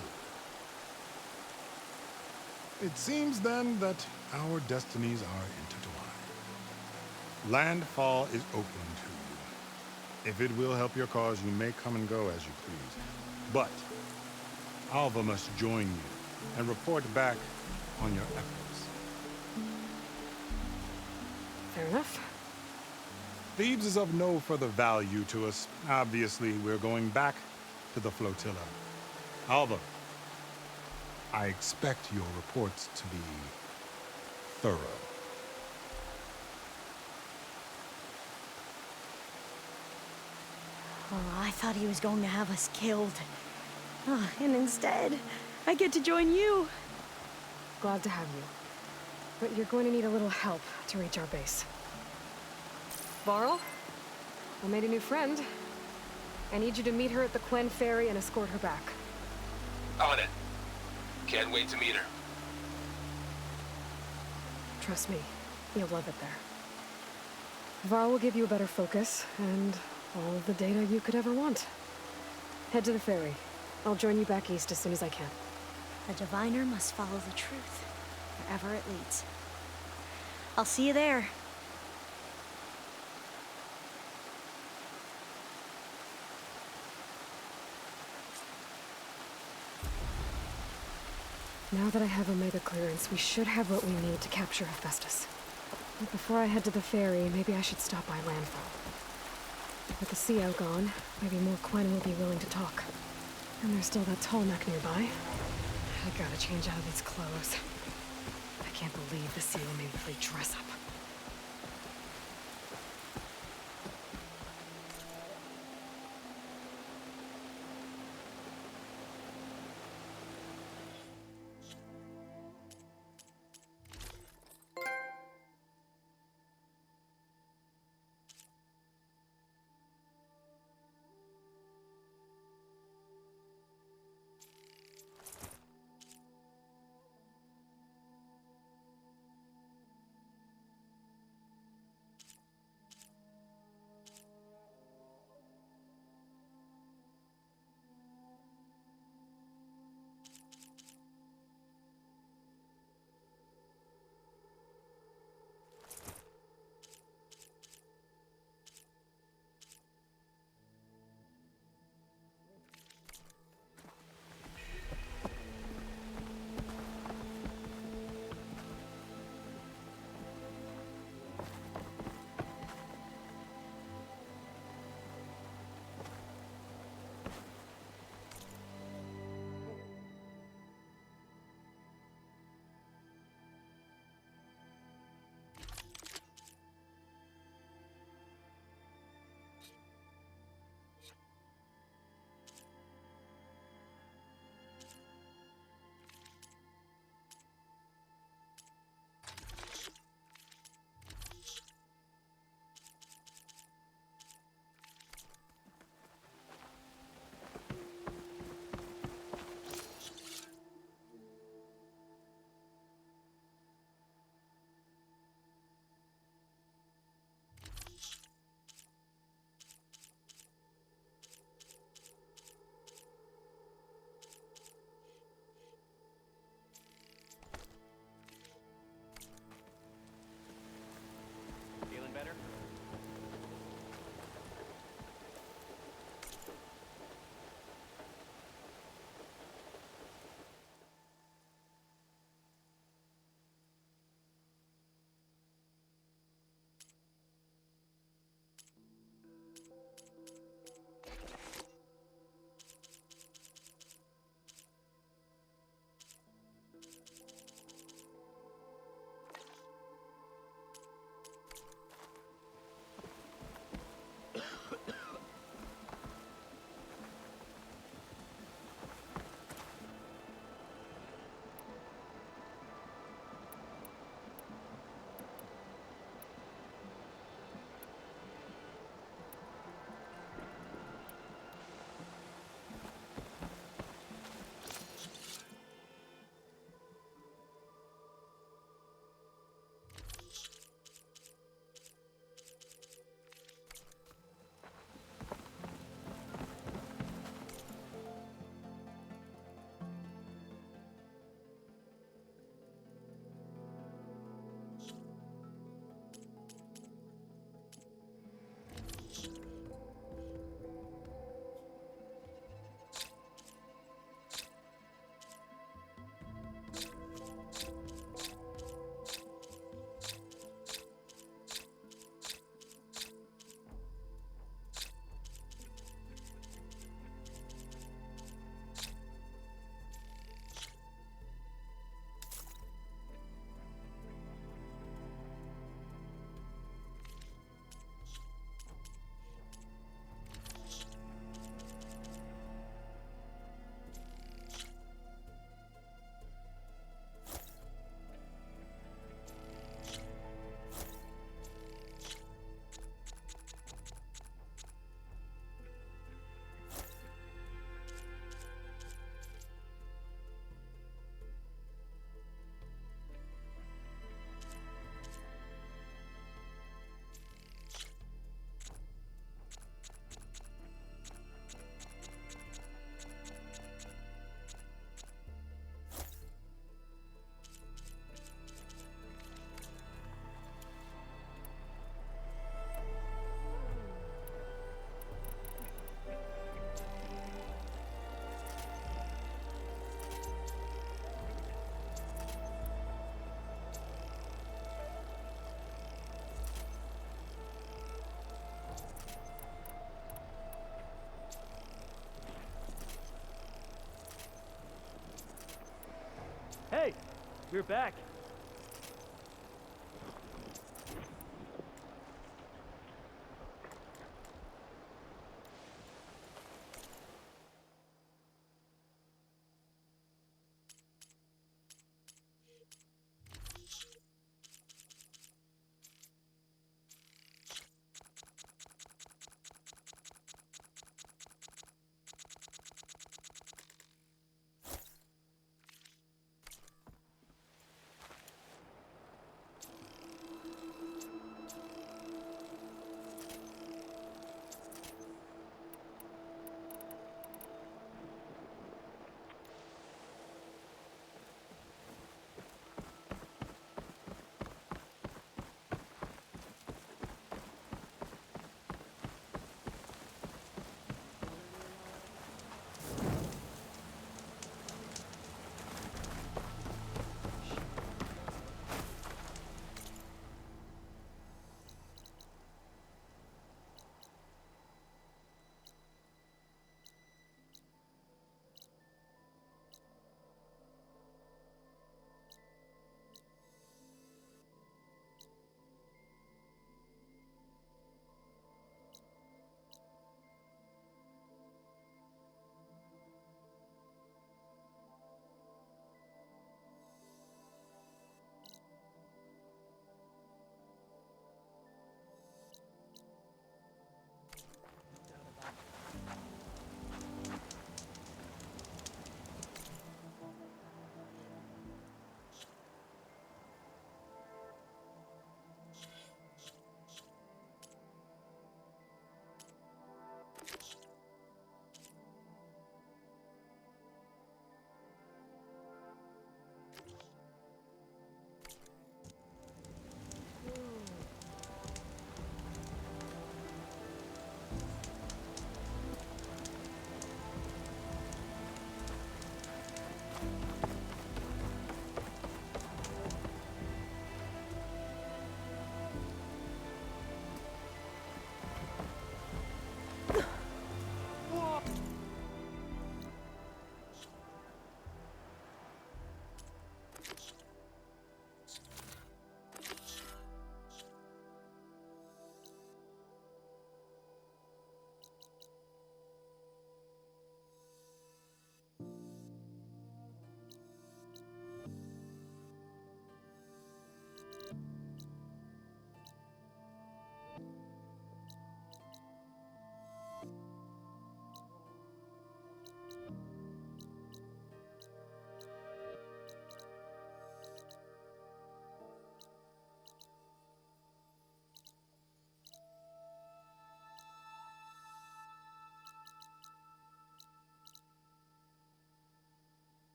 It seems then that our destinies are intertwined. Landfall is open to you. If it will help your cause, you may come and go as you please. But Alva must join you and report back on your efforts. Fair enough. Thebes is of no further value to us. Obviously, we're going back to the flotilla. Alva, I expect your reports to be thorough. Oh, I thought he was going to have us killed. Oh, and instead, I get to join you. Glad to have you. But you're going to need a little help to reach our base. Varl, I made a new friend. I need you to meet her at the Quen Ferry and escort her back. On it. Can't wait to meet her. Trust me, you'll love it there. Varl will give you a better focus, and all of the data you could ever want. Head to the ferry. I'll join you back east as soon as I can. A diviner must follow the truth, wherever it leads. I'll see you there. Now that I have Omega clearance, we should have what we need to capture Hephaestus. But before I head to the ferry, maybe I should stop by Landfall. With the CO gone, maybe more Quen will be willing to talk. And there's still that Tallneck nearby. I gotta change out of these clothes. I can't believe the CO made me play dress up. We're back.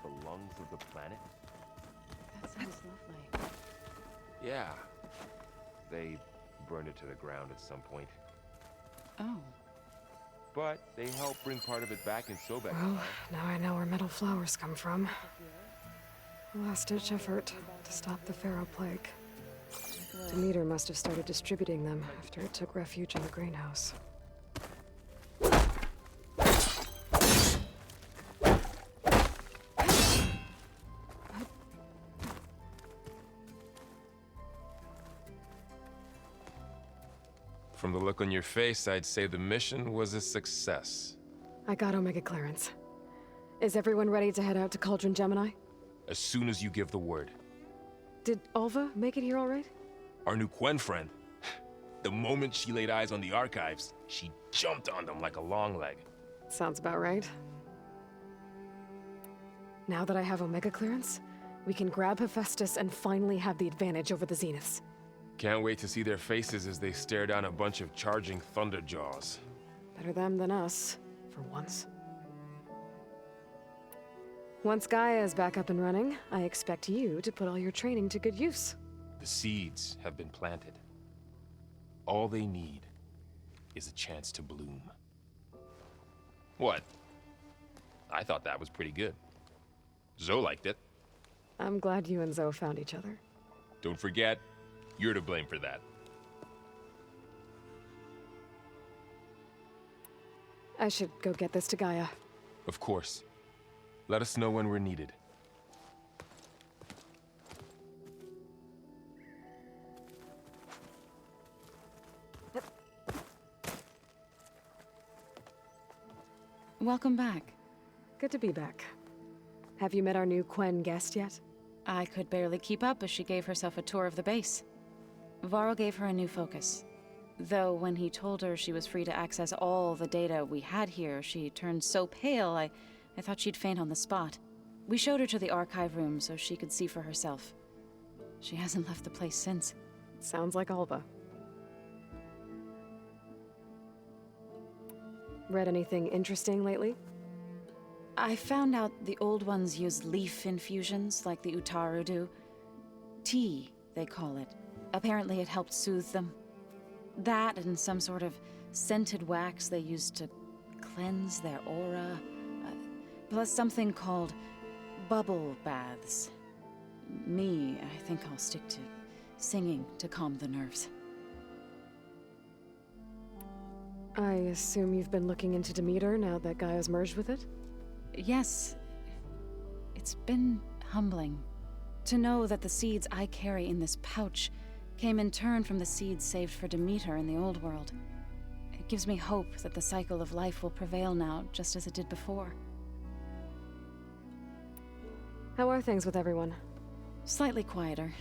like the lungs of the planet? That sounds lovely. Yeah. They burned it to the ground at some point. Oh. But they helped bring part of it back in Sobek. Well, now I know where metal flowers come from. A last-ditch effort to stop the Pharaoh plague. Demeter must have started distributing them after it took refuge in the greenhouse. From the look on your face, I'd say the mission was a success. I got Omega clearance. Is everyone ready to head out to Cauldron Gemini? As soon as you give the word. Did Alva make it here all right? Our new Quen friend. The moment she laid eyes on the archives, she jumped on them like a long leg. Sounds about right. Now that I have Omega clearance, we can grab Hephaestus and finally have the advantage over the Zeniths. Can't wait to see their faces as they stare down a bunch of charging Thunderjaws. Better them than us, for once. Once Gaia is back up and running, I expect you to put all your training to good use. The seeds have been planted. All they need is a chance to bloom. What? I thought that was pretty good. Zoe liked it. I'm glad you and Zoe found each other. Don't forget, you're to blame for that. I should go get this to Gaia. Of course. Let us know when we're needed. Welcome back. Good to be back. Have you met our new Quen guest yet? I could barely keep up as she gave herself a tour of the base. Varl gave her a new focus. Though when he told her she was free to access all the data we had here, she turned so pale I thought she'd faint on the spot. We showed her to the archive room so she could see for herself. She hasn't left the place since. Sounds like Alva. Read anything interesting lately? I found out the old ones use leaf infusions like the Utaru do. Tea, they call it. Apparently it helped soothe them. That and some sort of scented wax they used to cleanse their aura. Plus something called bubble baths. Me, I think I'll stick to singing to calm the nerves. I assume you've been looking into Demeter now that Gaia's merged with it? Yes. It's been humbling to know that the seeds I carry in this pouch came in turn from the seeds saved for Demeter in the old world. It gives me hope that the cycle of life will prevail now, just as it did before. How are things with everyone? Slightly quieter.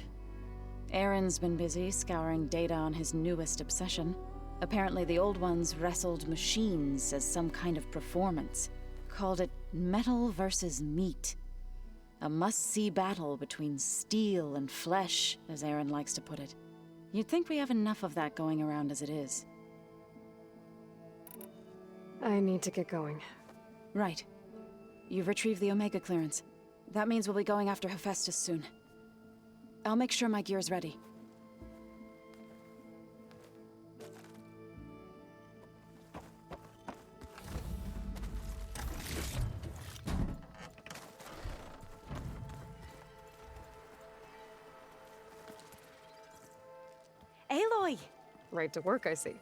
Aaron's been busy scouring data on his newest obsession. Apparently the old ones wrestled machines as some kind of performance. Called it metal versus meat. A must-see battle between steel and flesh, as Aaron likes to put it. You'd think we have enough of that going around as it is. I need to get going. Right. You've retrieved the Omega clearance. That means we'll be going after Hephaestus soon. I'll make sure my gear's ready. Aloy! Right to work, I see.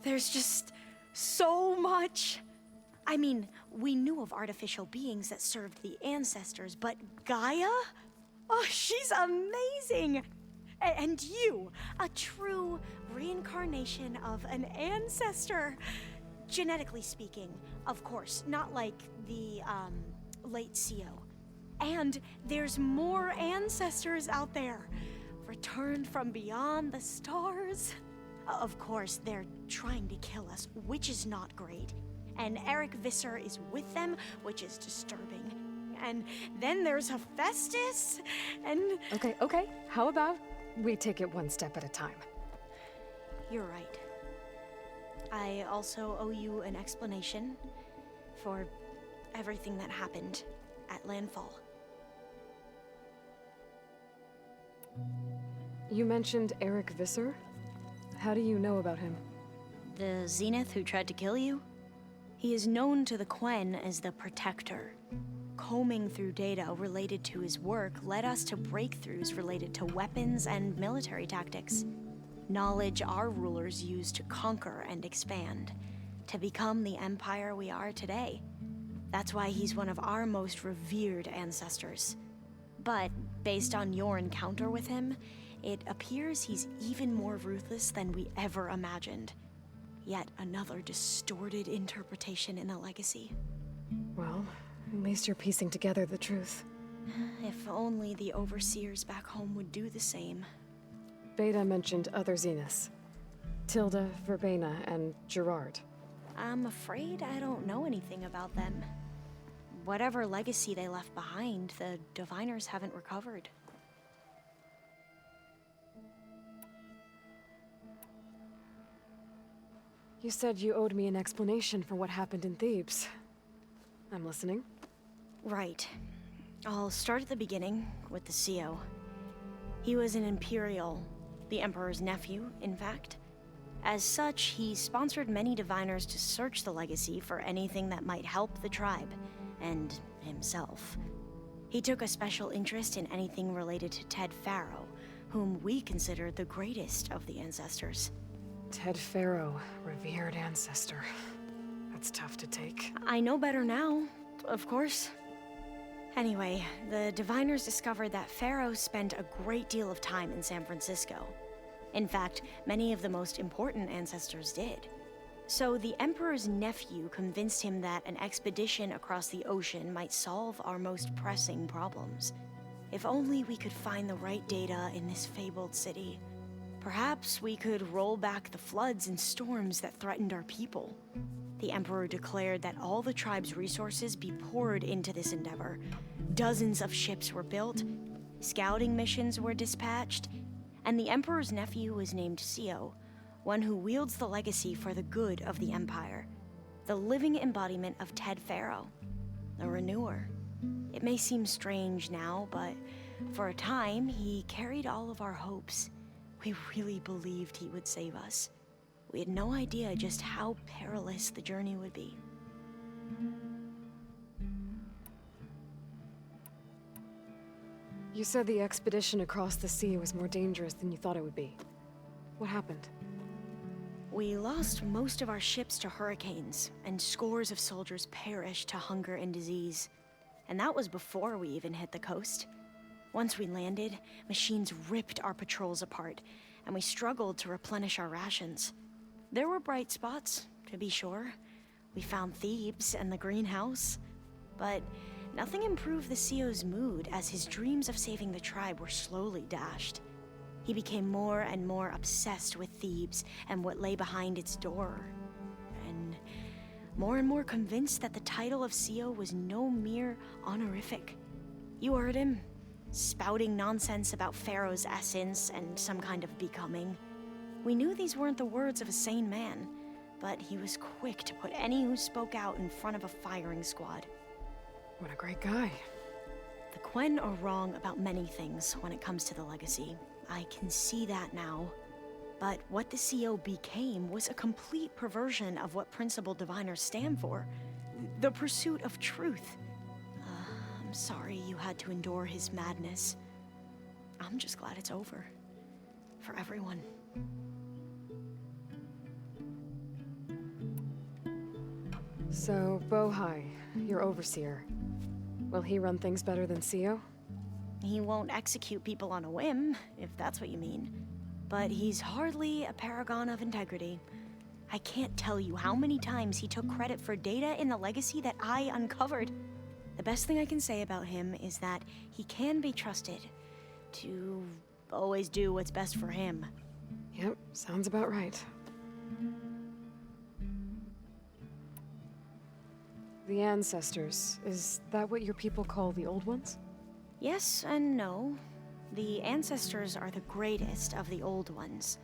There's just so much. I mean, we knew of artificial beings that served the ancestors, but Gaia? Oh, she's amazing! And you, a true reincarnation of an ancestor. Genetically speaking, of course, not like the, late CO. And there's more ancestors out there, returned from beyond the stars. Of course, they're trying to kill us, which is not great. And Eric Visser is with them, which is disturbing. And then there's Hephaestus, and... Okay. How about we take it one step at a time? You're right. I also owe you an explanation for everything that happened at Landfall. You mentioned Eric Visser? How do you know about him? The Zenith who tried to kill you? He is known to the Quen as the Protector. Combing through data related to his work led us to breakthroughs related to weapons and military tactics. Knowledge our rulers used to conquer and expand, to become the empire we are today. That's why he's one of our most revered ancestors. But based on your encounter with him, it appears he's even more ruthless than we ever imagined. Yet another distorted interpretation in the legacy. Well, at least you're piecing together the truth. If only the overseers back home would do the same. Beta mentioned other Zeniths. Tilda, Verbena, and Gerard. I'm afraid I don't know anything about them. Whatever legacy they left behind, the Diviners haven't recovered. You said you owed me an explanation for what happened in Thebes. I'm listening. Right. I'll start at the beginning, with the CO. He was an Imperial, the Emperor's nephew, in fact. As such, he sponsored many Diviners to search the legacy for anything that might help the tribe, and himself. He took a special interest in anything related to Ted Faro, whom we consider the greatest of the ancestors. Ted Faro, revered ancestor. That's tough to take. I know better now, of course. Anyway, the Diviners discovered that Faro spent a great deal of time in San Francisco. In fact, many of the most important ancestors did. So the Emperor's nephew convinced him that an expedition across the ocean might solve our most pressing problems. If only we could find the right data in this fabled city. Perhaps we could roll back the floods and storms that threatened our people. The Emperor declared that all the tribe's resources be poured into this endeavor. Dozens of ships were built, scouting missions were dispatched, and the Emperor's nephew was named CO, one who wields the legacy for the good of the Empire. The living embodiment of Ted Faro, the Renewer. It may seem strange now, but for a time, he carried all of our hopes. We really believed he would save us. We had no idea just how perilous the journey would be. You said the expedition across the sea was more dangerous than you thought it would be. What happened? We lost most of our ships to hurricanes, and scores of soldiers perished to hunger and disease. And that was before we even hit the coast. Once we landed, machines ripped our patrols apart, and we struggled to replenish our rations. There were bright spots, to be sure. We found Thebes and the greenhouse, but nothing improved the CO's mood as his dreams of saving the tribe were slowly dashed. He became more and more obsessed with Thebes and what lay behind its door, and more convinced that the title of CO was no mere honorific. You heard him, spouting nonsense about Pharaoh's essence and some kind of becoming. We knew these weren't the words of a sane man, but he was quick to put any who spoke out in front of a firing squad. What a great guy. The Quen are wrong about many things when it comes to the legacy. I can see that now. But what the CO became was a complete perversion of what Principal Diviners stand for. The pursuit of truth. I'm sorry you had to endure his madness. I'm just glad it's over. For everyone. So, Bohai, your overseer. Will he run things better than CO? He won't execute people on a whim, if that's what you mean. But he's hardly a paragon of integrity. I can't tell you how many times he took credit for data in the legacy that I uncovered. The best thing I can say about him is that he can be trusted to always do what's best for him. Yep, sounds about right. The ancestors, is that what your people call the old ones? Yes and no. The ancestors are the greatest of the old ones.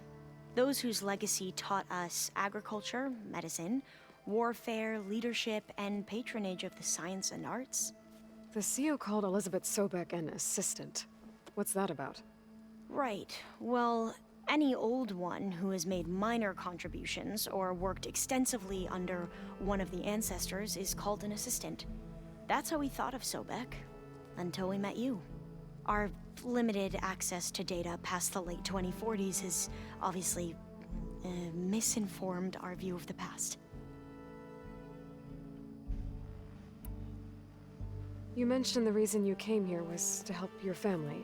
Those whose legacy taught us agriculture, medicine, warfare, leadership, and patronage of the science and arts. The CO called Elizabeth Sobek an assistant. What's that about? Right. Well, any old one who has made minor contributions or worked extensively under one of the ancestors is called an assistant. That's how we thought of Sobek, until we met you. Our limited access to data past the late 2040s has obviously misinformed our view of the past. You mentioned the reason you came here was to help your family.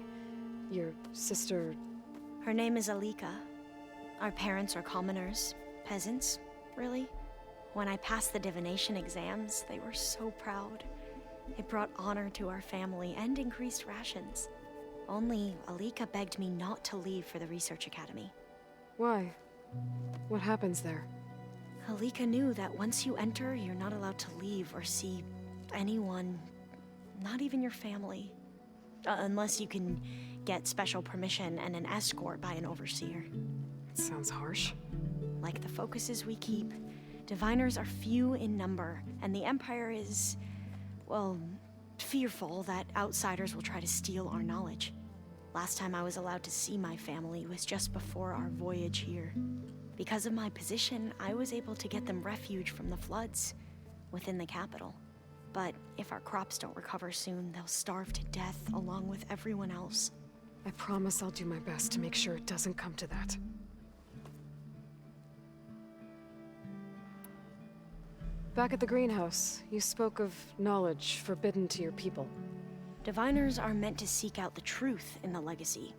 Your sister... Her name is Alika. Our parents are commoners, peasants, really. When I passed the divination exams, they were so proud. It brought honor to our family and increased rations. Only Alika begged me not to leave for the research academy. Why? What happens there? Alika knew that once you enter, you're not allowed to leave or see anyone, not even your family. Unless you can get special permission and an escort by an overseer. Sounds harsh. Like the focuses we keep, diviners are few in number, and the Empire is, well, fearful that outsiders will try to steal our knowledge. Last time I was allowed to see my family was just before our voyage here. Because of my position, I was able to get them refuge from the floods within the capital. But if our crops don't recover soon, they'll starve to death along with everyone else. I promise I'll do my best to make sure it doesn't come to that. Back at the greenhouse, you spoke of knowledge forbidden to your people. Diviners are meant to seek out the truth in the legacy,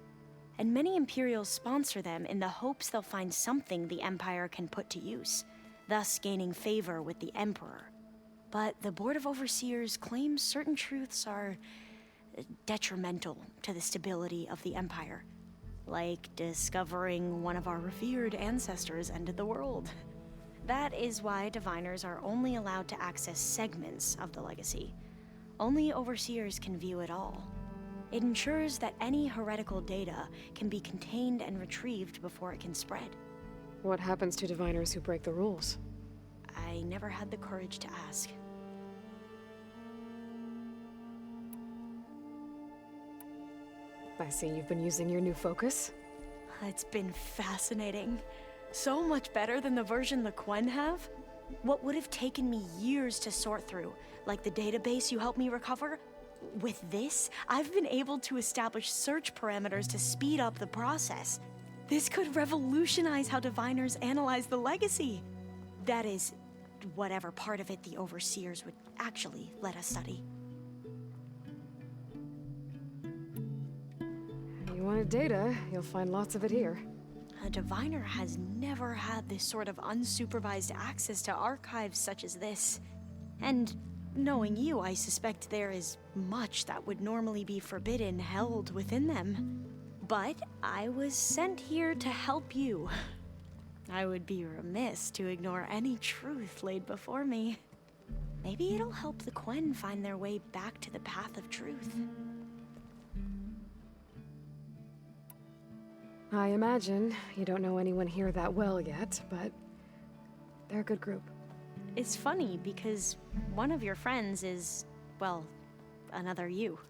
and many Imperials sponsor them in the hopes they'll find something the Empire can put to use, thus gaining favor with the Emperor. But the Board of Overseers claims certain truths are detrimental to the stability of the Empire, like discovering one of our revered ancestors ended the world. That is why diviners are only allowed to access segments of the legacy. Only overseers can view it all. It ensures that any heretical data can be contained and retrieved before it can spread. What happens to diviners who break the rules? I never had the courage to ask. I see you've been using your new focus. It's been fascinating. So much better than the version the Quen have. What would have taken me years to sort through, like the database you helped me recover, with this, I've been able to establish search parameters to speed up the process. This could revolutionize how diviners analyze the legacy. That is, whatever part of it the overseers would actually let us study. You wanted data, you'll find lots of it here. A diviner has never had this sort of unsupervised access to archives such as this. And knowing you, I suspect there is much that would normally be forbidden held within them. But I was sent here to help you. I would be remiss to ignore any truth laid before me. Maybe it'll help the Quen find their way back to the path of truth. I imagine you don't know anyone here that well yet, but they're a good group. It's funny because one of your friends is, well, another you.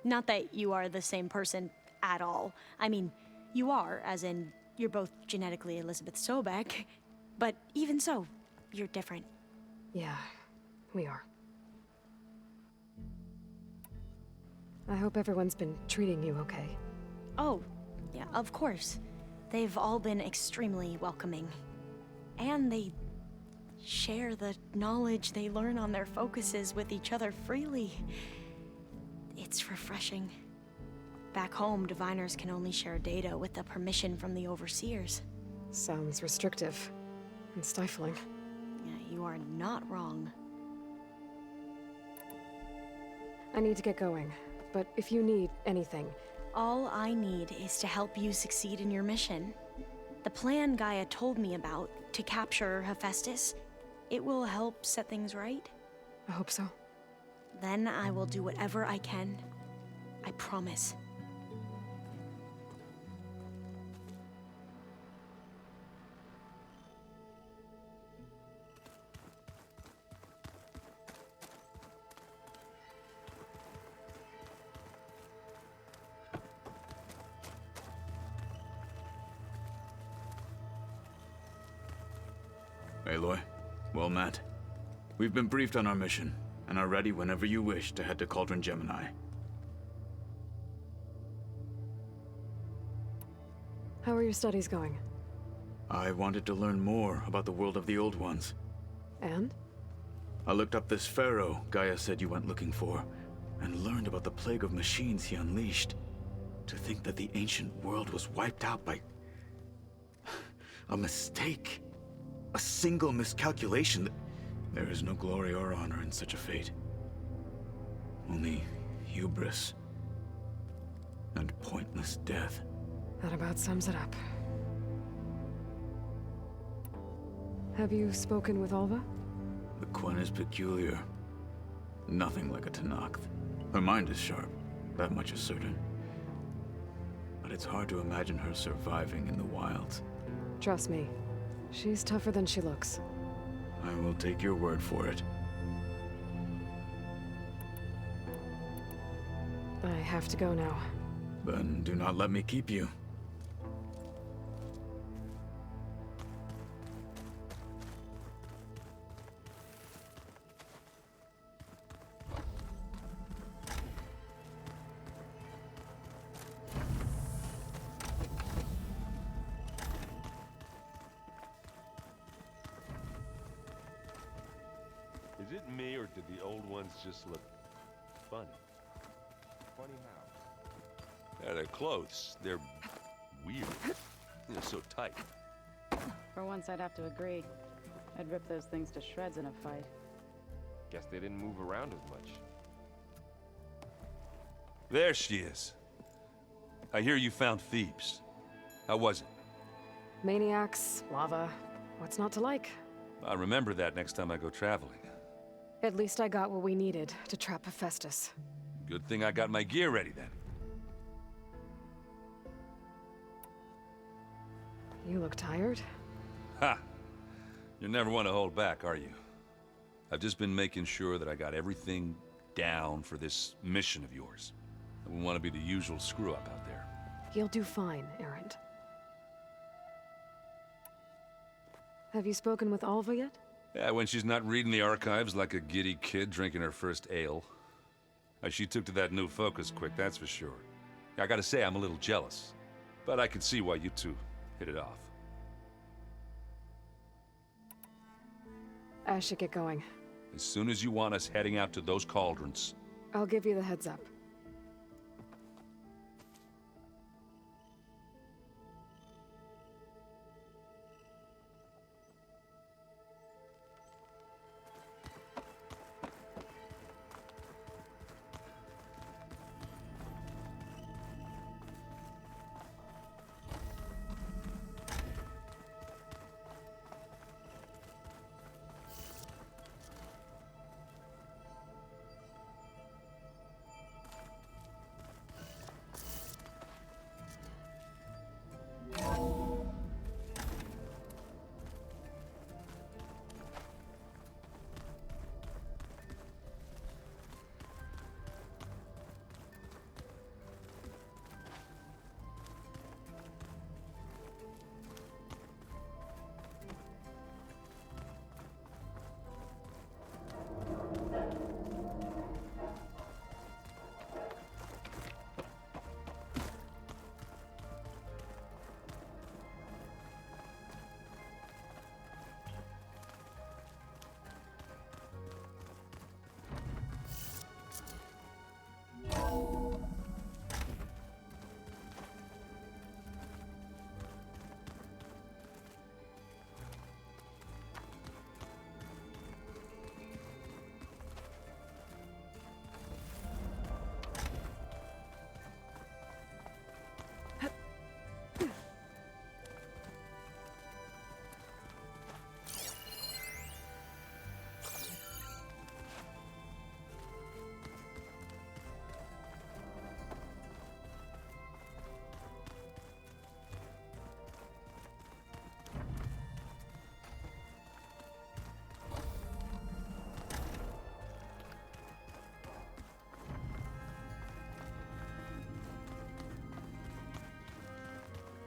Not that you are the same person at all. I mean, you are, as in, you're both genetically Elizabeth Sobek, but even so, you're different. Yeah, we are. I hope everyone's been treating you okay. Oh, yeah, of course. They've all been extremely welcoming. And they share the knowledge they learn on their focuses with each other freely. It's refreshing. Back home, diviners can only share data with the permission from the overseers. Sounds restrictive and stifling. Yeah, you are not wrong. I need to get going, but if you need anything... All I need is to help you succeed in your mission. The plan Gaia told me about, to capture Hephaestus, it will help set things right. I hope so. Then I will do whatever I can. I promise. Aloy, well met. We've been briefed on our mission, and are ready whenever you wish to head to Cauldron Gemini. How are your studies going? I wanted to learn more about the world of the Old Ones. And? I looked up this pharaoh Gaia said you went looking for, and learned about the plague of machines he unleashed. To think that the ancient world was wiped out by a mistake. A single miscalculation. There is no glory or honor in such a fate. Only hubris and pointless death. That about sums it up. Have you spoken with Alva? The Quen is peculiar. Nothing like a Tenakth. Her mind is sharp, that much is certain. But it's hard to imagine her surviving in the wilds. Trust me, she's tougher than she looks. I will take your word for it. I have to go now. Then do not let me keep you. Is it me, or did the old ones just look funny? Funny how? Yeah, their clothes, they're weird. They're so tight. For once, I'd have to agree. I'd rip those things to shreds in a fight. Guess they didn't move around as much. There she is. I hear you found Thebes. How was it? Maniacs, lava, what's not to like? I'll remember that next time I go traveling. At least I got what we needed to trap Hephaestus. Good thing I got my gear ready then. You look tired. Ha! You never want to hold back, are you? I've just been making sure that I got everything down for this mission of yours. I wouldn't want to be the usual screw-up out there. You'll do fine, Erend. Have you spoken with Alva yet? Yeah, when she's not reading the archives like a giddy kid drinking her first ale. She took to that new focus quick, that's for sure. I gotta say, I'm a little jealous. But I can see why you two hit it off. I should get going. As soon as you want us heading out to those cauldrons. I'll give you the heads up.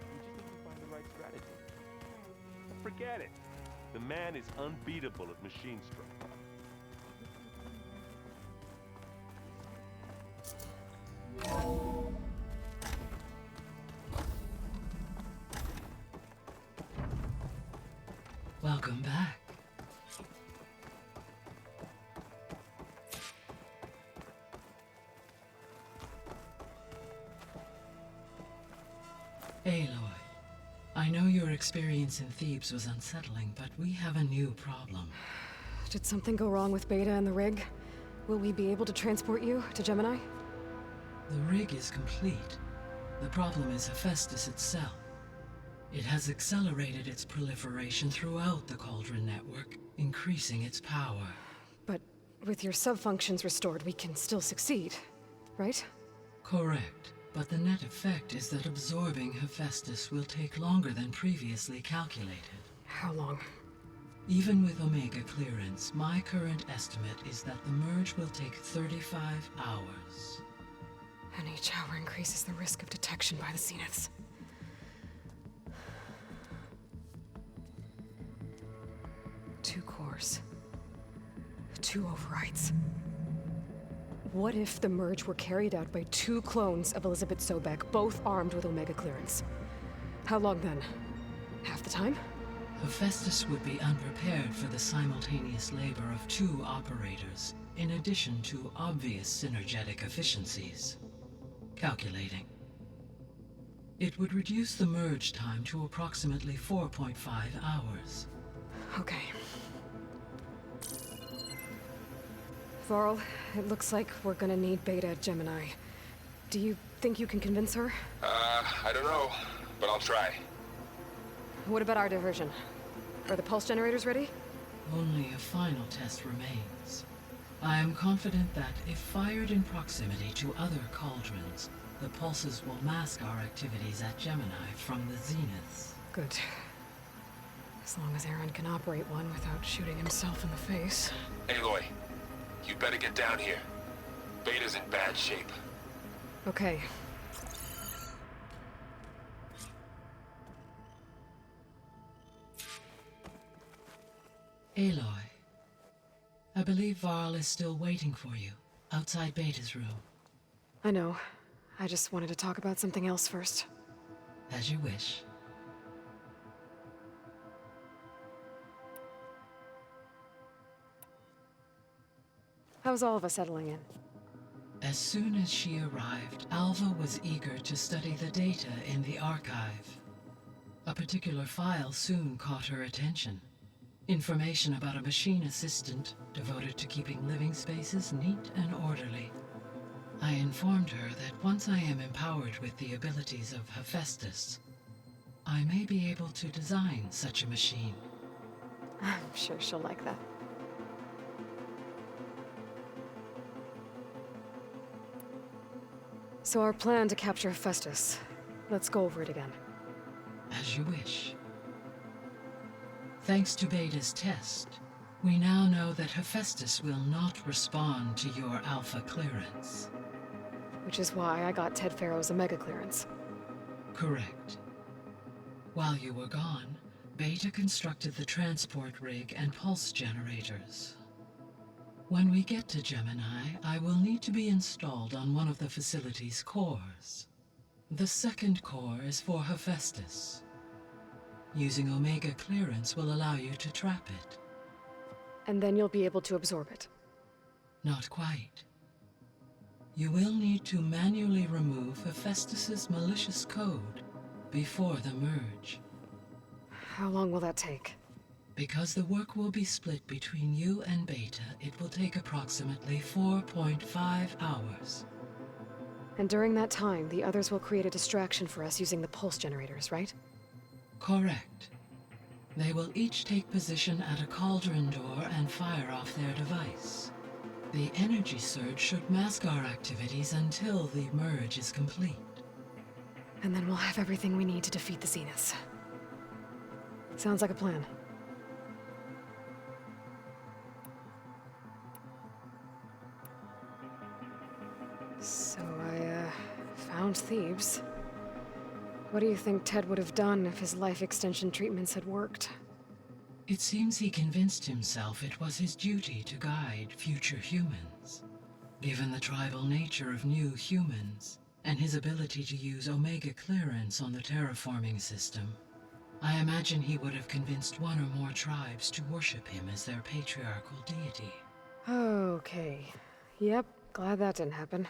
We just need to find the right strategy. Forget it. The man is unbeatable at machine strike. Welcome back. Aloy, I know your experience in Thebes was unsettling, but we have a new problem. Did something go wrong with Beta and the rig? Will we be able to transport you to Gemini? The rig is complete. The problem is Hephaestus itself. It has accelerated its proliferation throughout the Cauldron network, increasing its power. But with your sub-functions restored, we can still succeed, right? Correct. But the net effect is that absorbing Hephaestus will take longer than previously calculated. How long? Even with Omega clearance, my current estimate is that the merge will take 35 hours. And each hour increases the risk of detection by the Zeniths. Two cores. Two overrides. What if the merge were carried out by two clones of Elizabeth Sobek, both armed with Omega clearance? How long then? Half the time? Hephaestus would be unprepared for the simultaneous labor of two operators, in addition to obvious synergetic efficiencies. Calculating. It would reduce the merge time to approximately 4.5 hours. Okay. Varl, it looks like we're gonna need Beta at Gemini. Do you think you can convince her? I don't know, but I'll try. What about our diversion? Are the pulse generators ready? Only a final test remains. I am confident that if fired in proximity to other cauldrons, the pulses will mask our activities at Gemini from the Zeniths. Good. As long as Aaron can operate one without shooting himself in the face. Aloy, you better get down here. Beta's in bad shape. Okay. Aloy, I believe Varl is still waiting for you, outside Beta's room. I know. I just wanted to talk about something else first. As you wish. How's all of us settling in? As soon as she arrived, Alva was eager to study the data in the archive. A particular file soon caught her attention. Information about a machine assistant devoted to keeping living spaces neat and orderly. I informed her that once I am empowered with the abilities of Hephaestus, I may be able to design such a machine. I'm sure she'll like that. So our plan to capture Hephaestus. Let's go over it again. As you wish. Thanks to Beta's test, we now know that Hephaestus will not respond to your Alpha clearance. Which is why I got Ted Farrow's Omega clearance. Correct. While you were gone, Beta constructed the transport rig and pulse generators. When we get to Gemini, I will need to be installed on one of the facility's cores. The second core is for Hephaestus. Using Omega clearance will allow you to trap it. And then you'll be able to absorb it. Not quite. You will need to manually remove Hephaestus's malicious code before the merge. How long will that take? Because the work will be split between you and Beta, it will take approximately 4.5 hours. And during that time, the others will create a distraction for us using the pulse generators, right? Correct. They will each take position at a cauldron door and fire off their device. The energy surge should mask our activities until the merge is complete. And then we'll have everything we need to defeat the Zeniths. Sounds like a plan. So I, found Thebes. What do you think Ted would have done if his life extension treatments had worked? It seems he convinced himself it was his duty to guide future humans. Given the tribal nature of new humans, and his ability to use Omega clearance on the terraforming system, I imagine he would have convinced one or more tribes to worship him as their patriarchal deity. Okay. Yep, glad that didn't happen.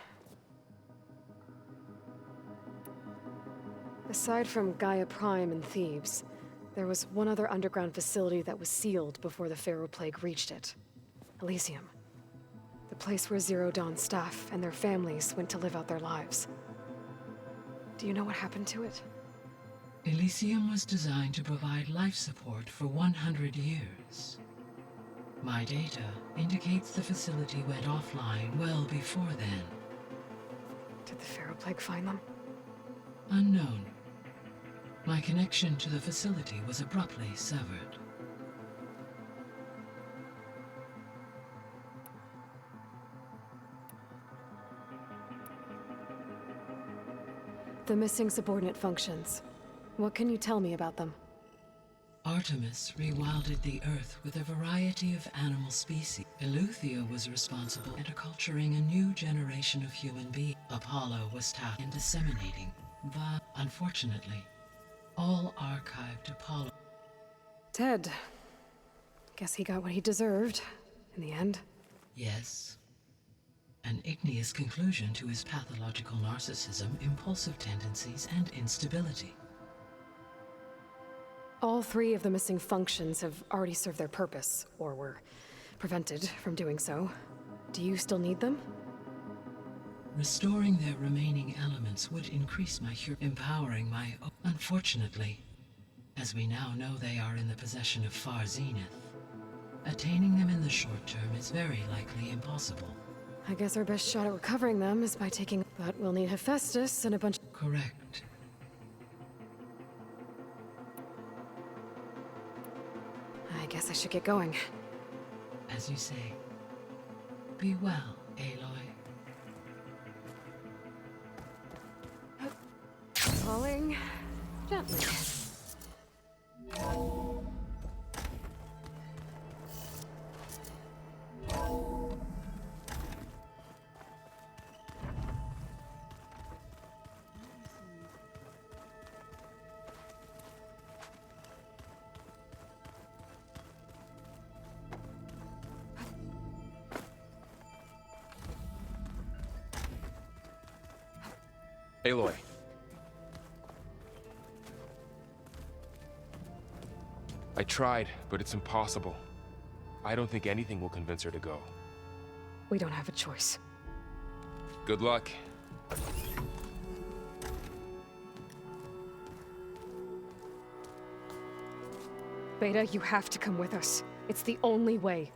Aside from Gaia Prime and Thebes, there was one other underground facility that was sealed before the Pharaoh Plague reached it. Elysium. The place where Zero Dawn staff and their families went to live out their lives. Do you know what happened to it? Elysium was designed to provide life support for 100 years. My data indicates the facility went offline well before then. Did the Pharaoh Plague find them? Unknown. My connection to the facility was abruptly severed. The missing subordinate functions. What can you tell me about them? Artemis rewilded the Earth with a variety of animal species. Eleuthia was responsible for acculturating a new generation of human beings. Apollo was tasked in disseminating, but unfortunately, all archived Apollo. Ted. Guess he got what he deserved, in the end. Yes. An igneous conclusion to his pathological narcissism, impulsive tendencies, and instability. All 3 of the missing functions have already served their purpose, or were prevented from doing so. Do you still need them? Restoring their remaining elements would increase my empowering my... Unfortunately, as we now know they are in the possession of Far Zenith, attaining them in the short term is very likely impossible. I guess our best shot at recovering them is by taking... But we'll need Hephaestus and a bunch... Correct. I guess I should get going. As you say. Be well, Aloy. Falling gently. Aloy. I tried, but it's impossible. I don't think anything will convince her to go. We don't have a choice. Good luck. Beta, you have to come with us. It's the only way.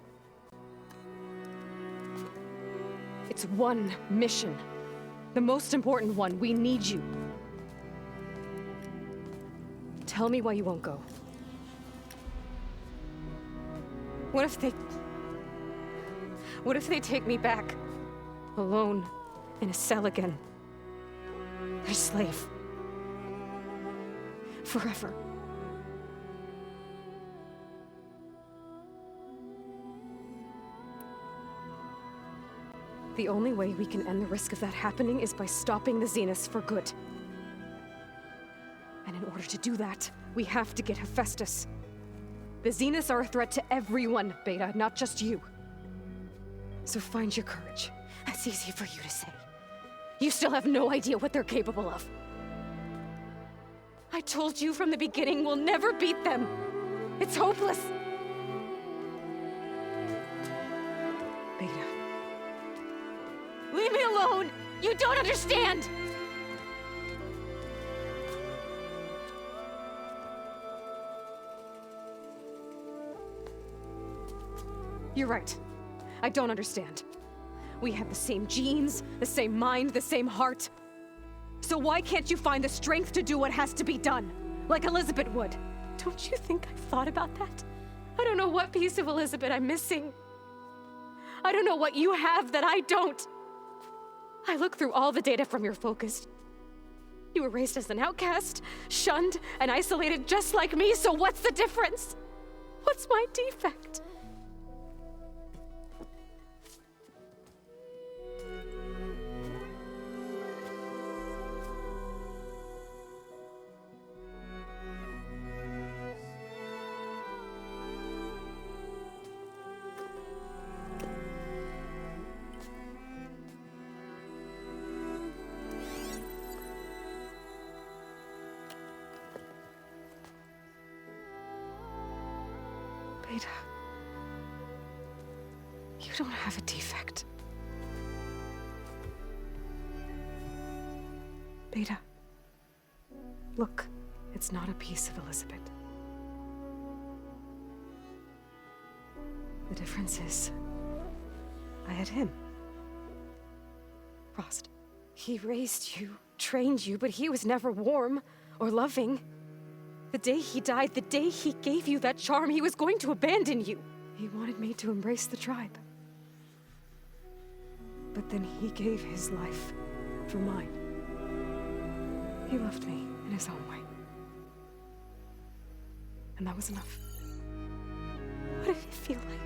It's one mission. The most important one. We need you. Tell me why you won't go. What if they take me back? Alone, in a cell again. Their slave. Forever. The only way we can end the risk of that happening is by stopping the Zeniths for good. And in order to do that, we have to get Hephaestus. The Zeniths are a threat to everyone, Beta, not just you. So find your courage. That's easy for you to say. You still have no idea what they're capable of. I told you from the beginning we'll never beat them. It's hopeless. Beta. Leave me alone! You don't understand! You're right. I don't understand. We have the same genes, the same mind, the same heart. So why can't you find the strength to do what has to be done? Like Elizabeth would. Don't you think I've thought about that? I don't know what piece of Elizabeth I'm missing. I don't know what you have that I don't. I look through all the data from your focus. You were raised as an outcast, shunned, and isolated just like me, so what's the difference? What's my defect? Beta, you don't have a defect. Beta, look, it's not a piece of Elizabeth. The difference is, I had him. Frost. He raised you, trained you, but he was never warm or loving. The day he died, the day he gave you that charm, he was going to abandon you. He wanted me to embrace the tribe. But then he gave his life for mine. He loved me in his own way. And that was enough. What did it feel like?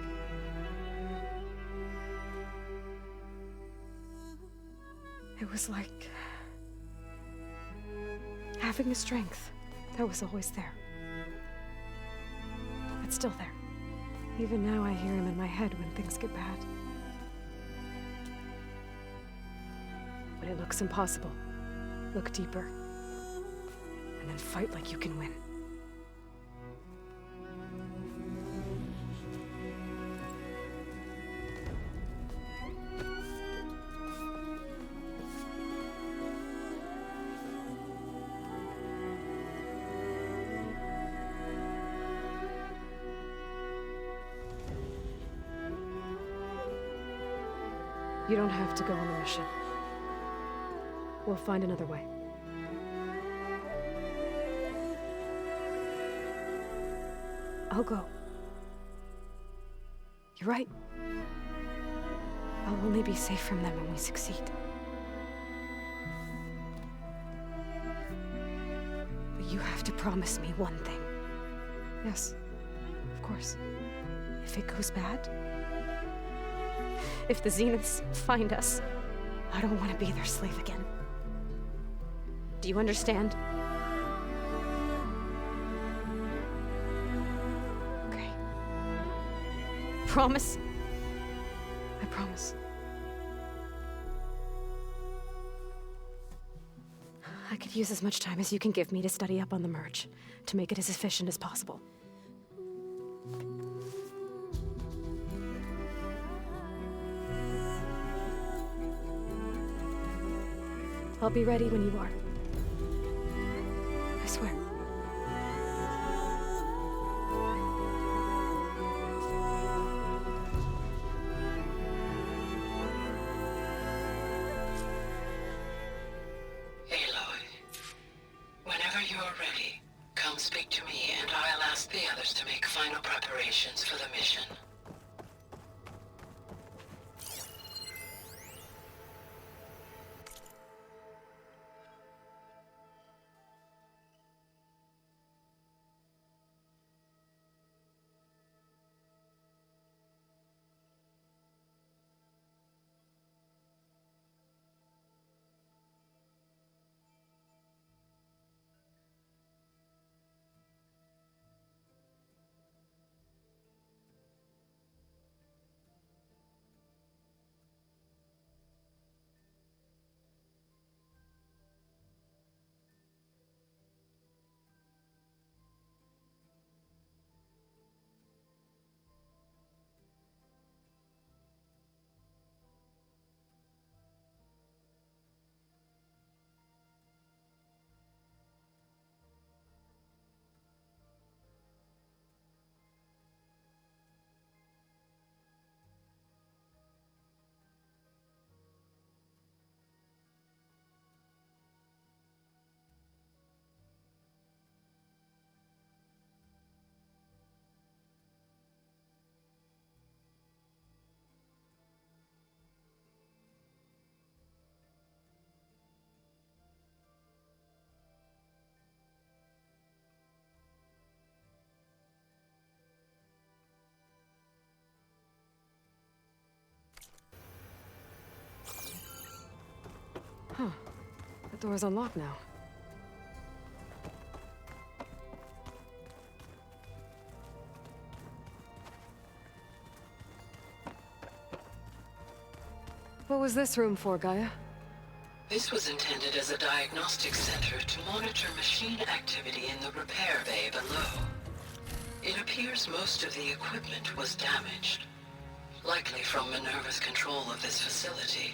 It was like having a strength that was always there. It's still there. Even now I hear him in my head when things get bad. When it looks impossible, look deeper. And then fight like you can win. You don't have to go on the mission. We'll find another way. I'll go. You're right. I'll only be safe from them when we succeed. But you have to promise me one thing. Yes, of course. If it goes bad, if the Zeniths find us, I don't want to be their slave again. Do you understand? Okay. Promise? I promise. I could use as much time as you can give me to study up on the merge, to make it as efficient as possible. I'll be ready when you are. I swear. Aloy, whenever you're ready, come speak to me and I'll ask the others to make final preparations for the mission. Door's unlocked now. What was this room for, Gaia? This was intended as a diagnostic center to monitor machine activity in the repair bay below. It appears most of the equipment was damaged, likely from Minerva's control of this facility.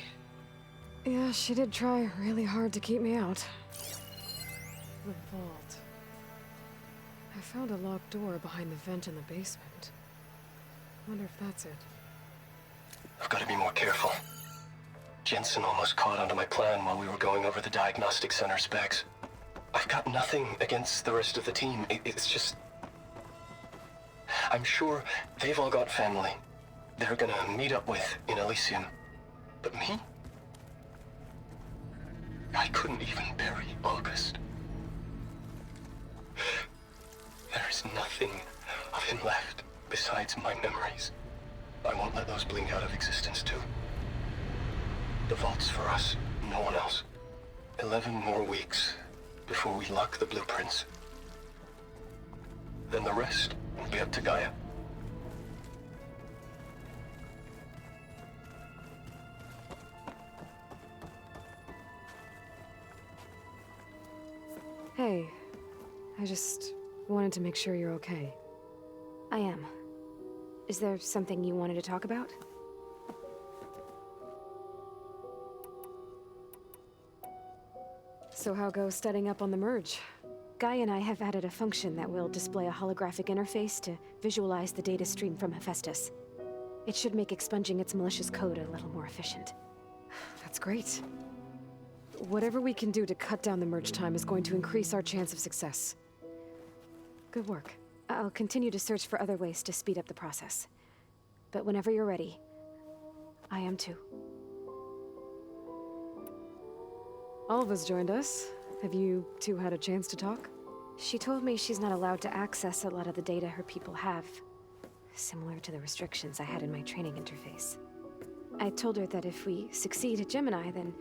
Yeah, she did try really hard to keep me out. The vault. I found a locked door behind the vent in the basement. Wonder if that's it. I've got to be more careful. Jensen almost caught onto my plan while we were going over the diagnostic center specs. I've got nothing against the rest of the team. It's just... I'm sure they've all got family they're gonna meet up with in Elysium. But me? I couldn't even bury August. There is nothing of him left besides my memories. I won't let those blink out of existence too. The vault's for us, no one else. 11 more weeks before we lock the blueprints. Then the rest will be up to Gaia. Hey, I just wanted to make sure you're okay. I am. Is there something you wanted to talk about? So how goes studying up on the merge? Guy and I have added a function that will display a holographic interface to visualize the data stream from Hephaestus. It should make expunging its malicious code a little more efficient. That's great. Whatever we can do to cut down the merge time is going to increase our chance of success. Good work. I'll continue to search for other ways to speed up the process. But whenever you're ready, I am too. Alva's joined us. Have you two had a chance to talk? She told me she's not allowed to access a lot of the data her people have. Similar to the restrictions I had in my training interface. I told her that if we succeed at Gemini, then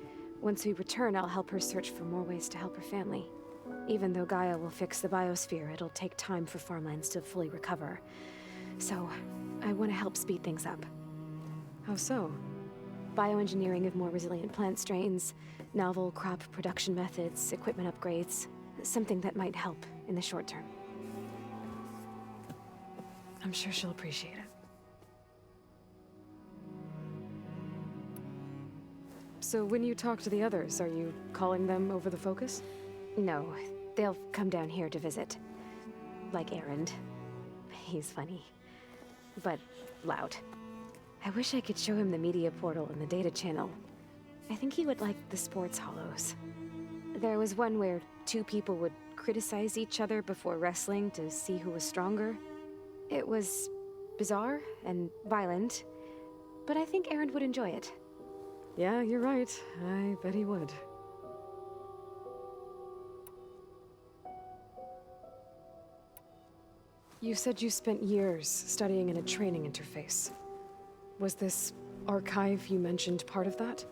once we return, I'll help her search for more ways to help her family. Even though Gaia will fix the biosphere, it'll take time for farmlands to fully recover. So, I want to help speed things up. How so? Bioengineering of more resilient plant strains, novel crop production methods, equipment upgrades. Something that might help in the short term. I'm sure she'll appreciate it. So when you talk to the others, are you calling them over the focus? No, they'll come down here to visit. Like Erend. He's funny. But loud. I wish I could show him the media portal and the data channel. I think he would like the sports hollows. There was one where two people would criticize each other before wrestling to see who was stronger. It was bizarre and violent, but I think Erend would enjoy it. Yeah, you're right. I bet he would. You said you spent years studying in a training interface. Was this archive you mentioned part of that?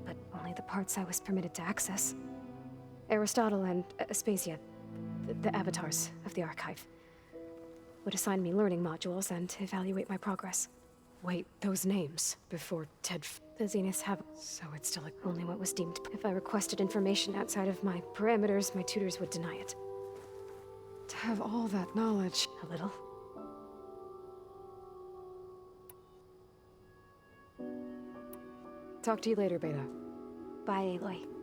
But only the parts I was permitted to access. Aristotle and Aspasia, the avatars of the archive, would assign me learning modules and evaluate my progress. Wait, those names before The Zeniths have... So it's still only what was deemed. If I requested information outside of my parameters, my tutors would deny it. To have all that knowledge... A little. Talk to you later, Beta. Bye, Aloy.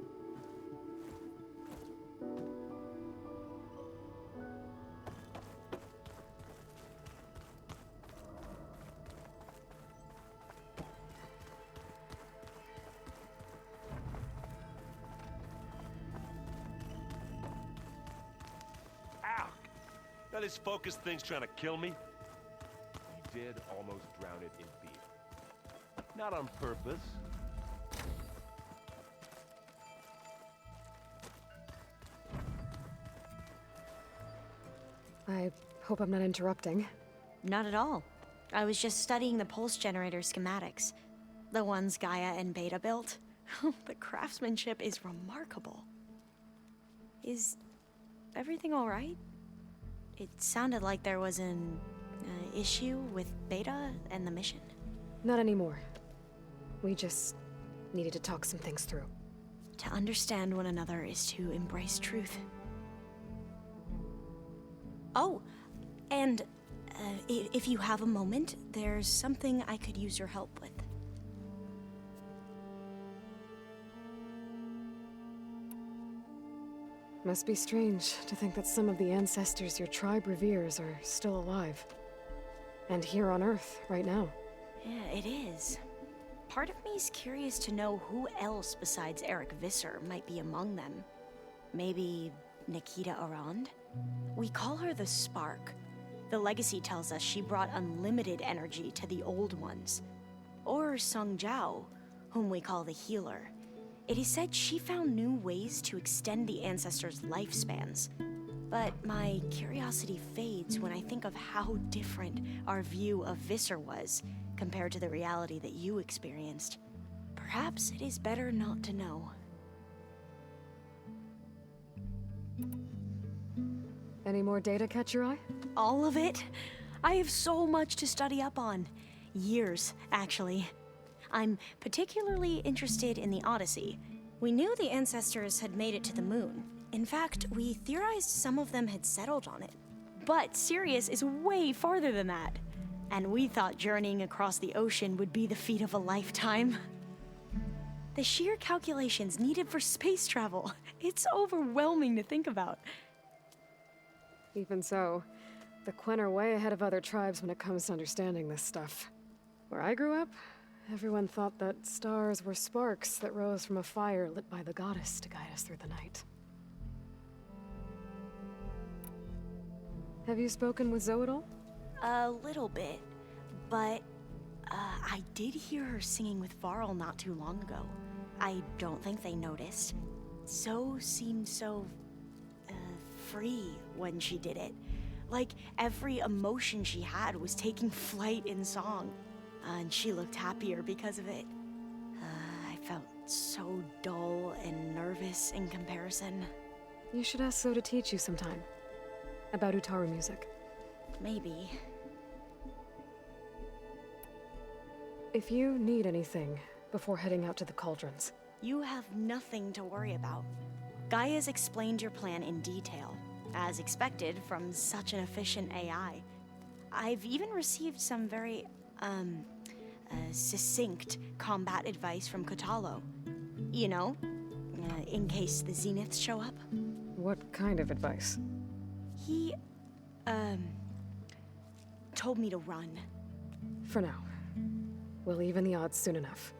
Ow! Now this focus thing's trying to kill me? You did almost drown it in beer. Not on purpose. I hope I'm not interrupting. Not at all. I was just studying the pulse generator schematics. The ones Gaia and Beta built. The craftsmanship is remarkable. Is everything all right? It sounded like there was an issue with Beta and the mission. Not anymore. We just needed to talk some things through. To understand one another is to embrace truth. Oh, and if you have a moment, there's something I could use your help with. Must be strange to think that some of the ancestors your tribe reveres are still alive. And here on Earth, right now. Yeah, it is. Part of me's curious to know who else besides Eric Visser might be among them. Maybe Nikita Arand? We call her the Spark. The legacy tells us she brought unlimited energy to the Old Ones. Or Sung Jiao, whom we call the Healer. It is said she found new ways to extend the ancestors' lifespans. But my curiosity fades when I think of how different our view of Visser was compared to the reality that you experienced. Perhaps it is better not to know. Any more data catch your eye? All of it? I have so much to study up on. Years, actually. I'm particularly interested in the Odyssey. We knew the ancestors had made it to the moon. In fact, we theorized some of them had settled on it. But Sirius is way farther than that. And we thought journeying across the ocean would be the feat of a lifetime. The sheer calculations needed for space travel, it's overwhelming to think about. Even so, the Quen are way ahead of other tribes when it comes to understanding this stuff. Where I grew up, everyone thought that stars were sparks that rose from a fire lit by the goddess to guide us through the night. Have you spoken with Zoe at all? A little bit, but I did hear her singing with Varl not too long ago. I don't think they noticed. Zoe seemed so free when she did it. Like every emotion she had was taking flight in song. And she looked happier because of it. I felt so dull and nervous in comparison. You should ask Zoe to teach you sometime. About Utaru music. Maybe. If you need anything before heading out to the cauldrons. You have nothing to worry about. Gaia's explained your plan in detail, as expected from such an efficient AI. I've even received some very, succinct combat advice from Kotallo. You know, in case the Zeniths show up. What kind of advice? He, told me to run. For now. We'll even the odds soon enough.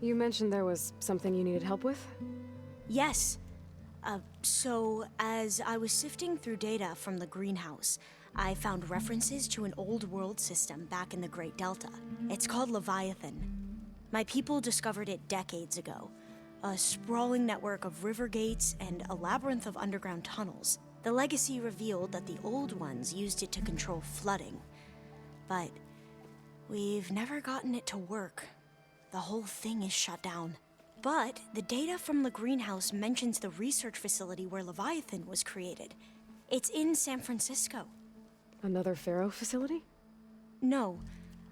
You mentioned there was something you needed help with? Yes. So, as I was sifting through data from the greenhouse, I found references to an old world system back in the Great Delta. It's called Leviathan. My people discovered it decades ago. A sprawling network of river gates and a labyrinth of underground tunnels. The legacy revealed that the old ones used it to control flooding. But we've never gotten it to work. The whole thing is shut down. But the data from the greenhouse mentions the research facility where Leviathan was created. It's in San Francisco. Another Pharaoh facility? No.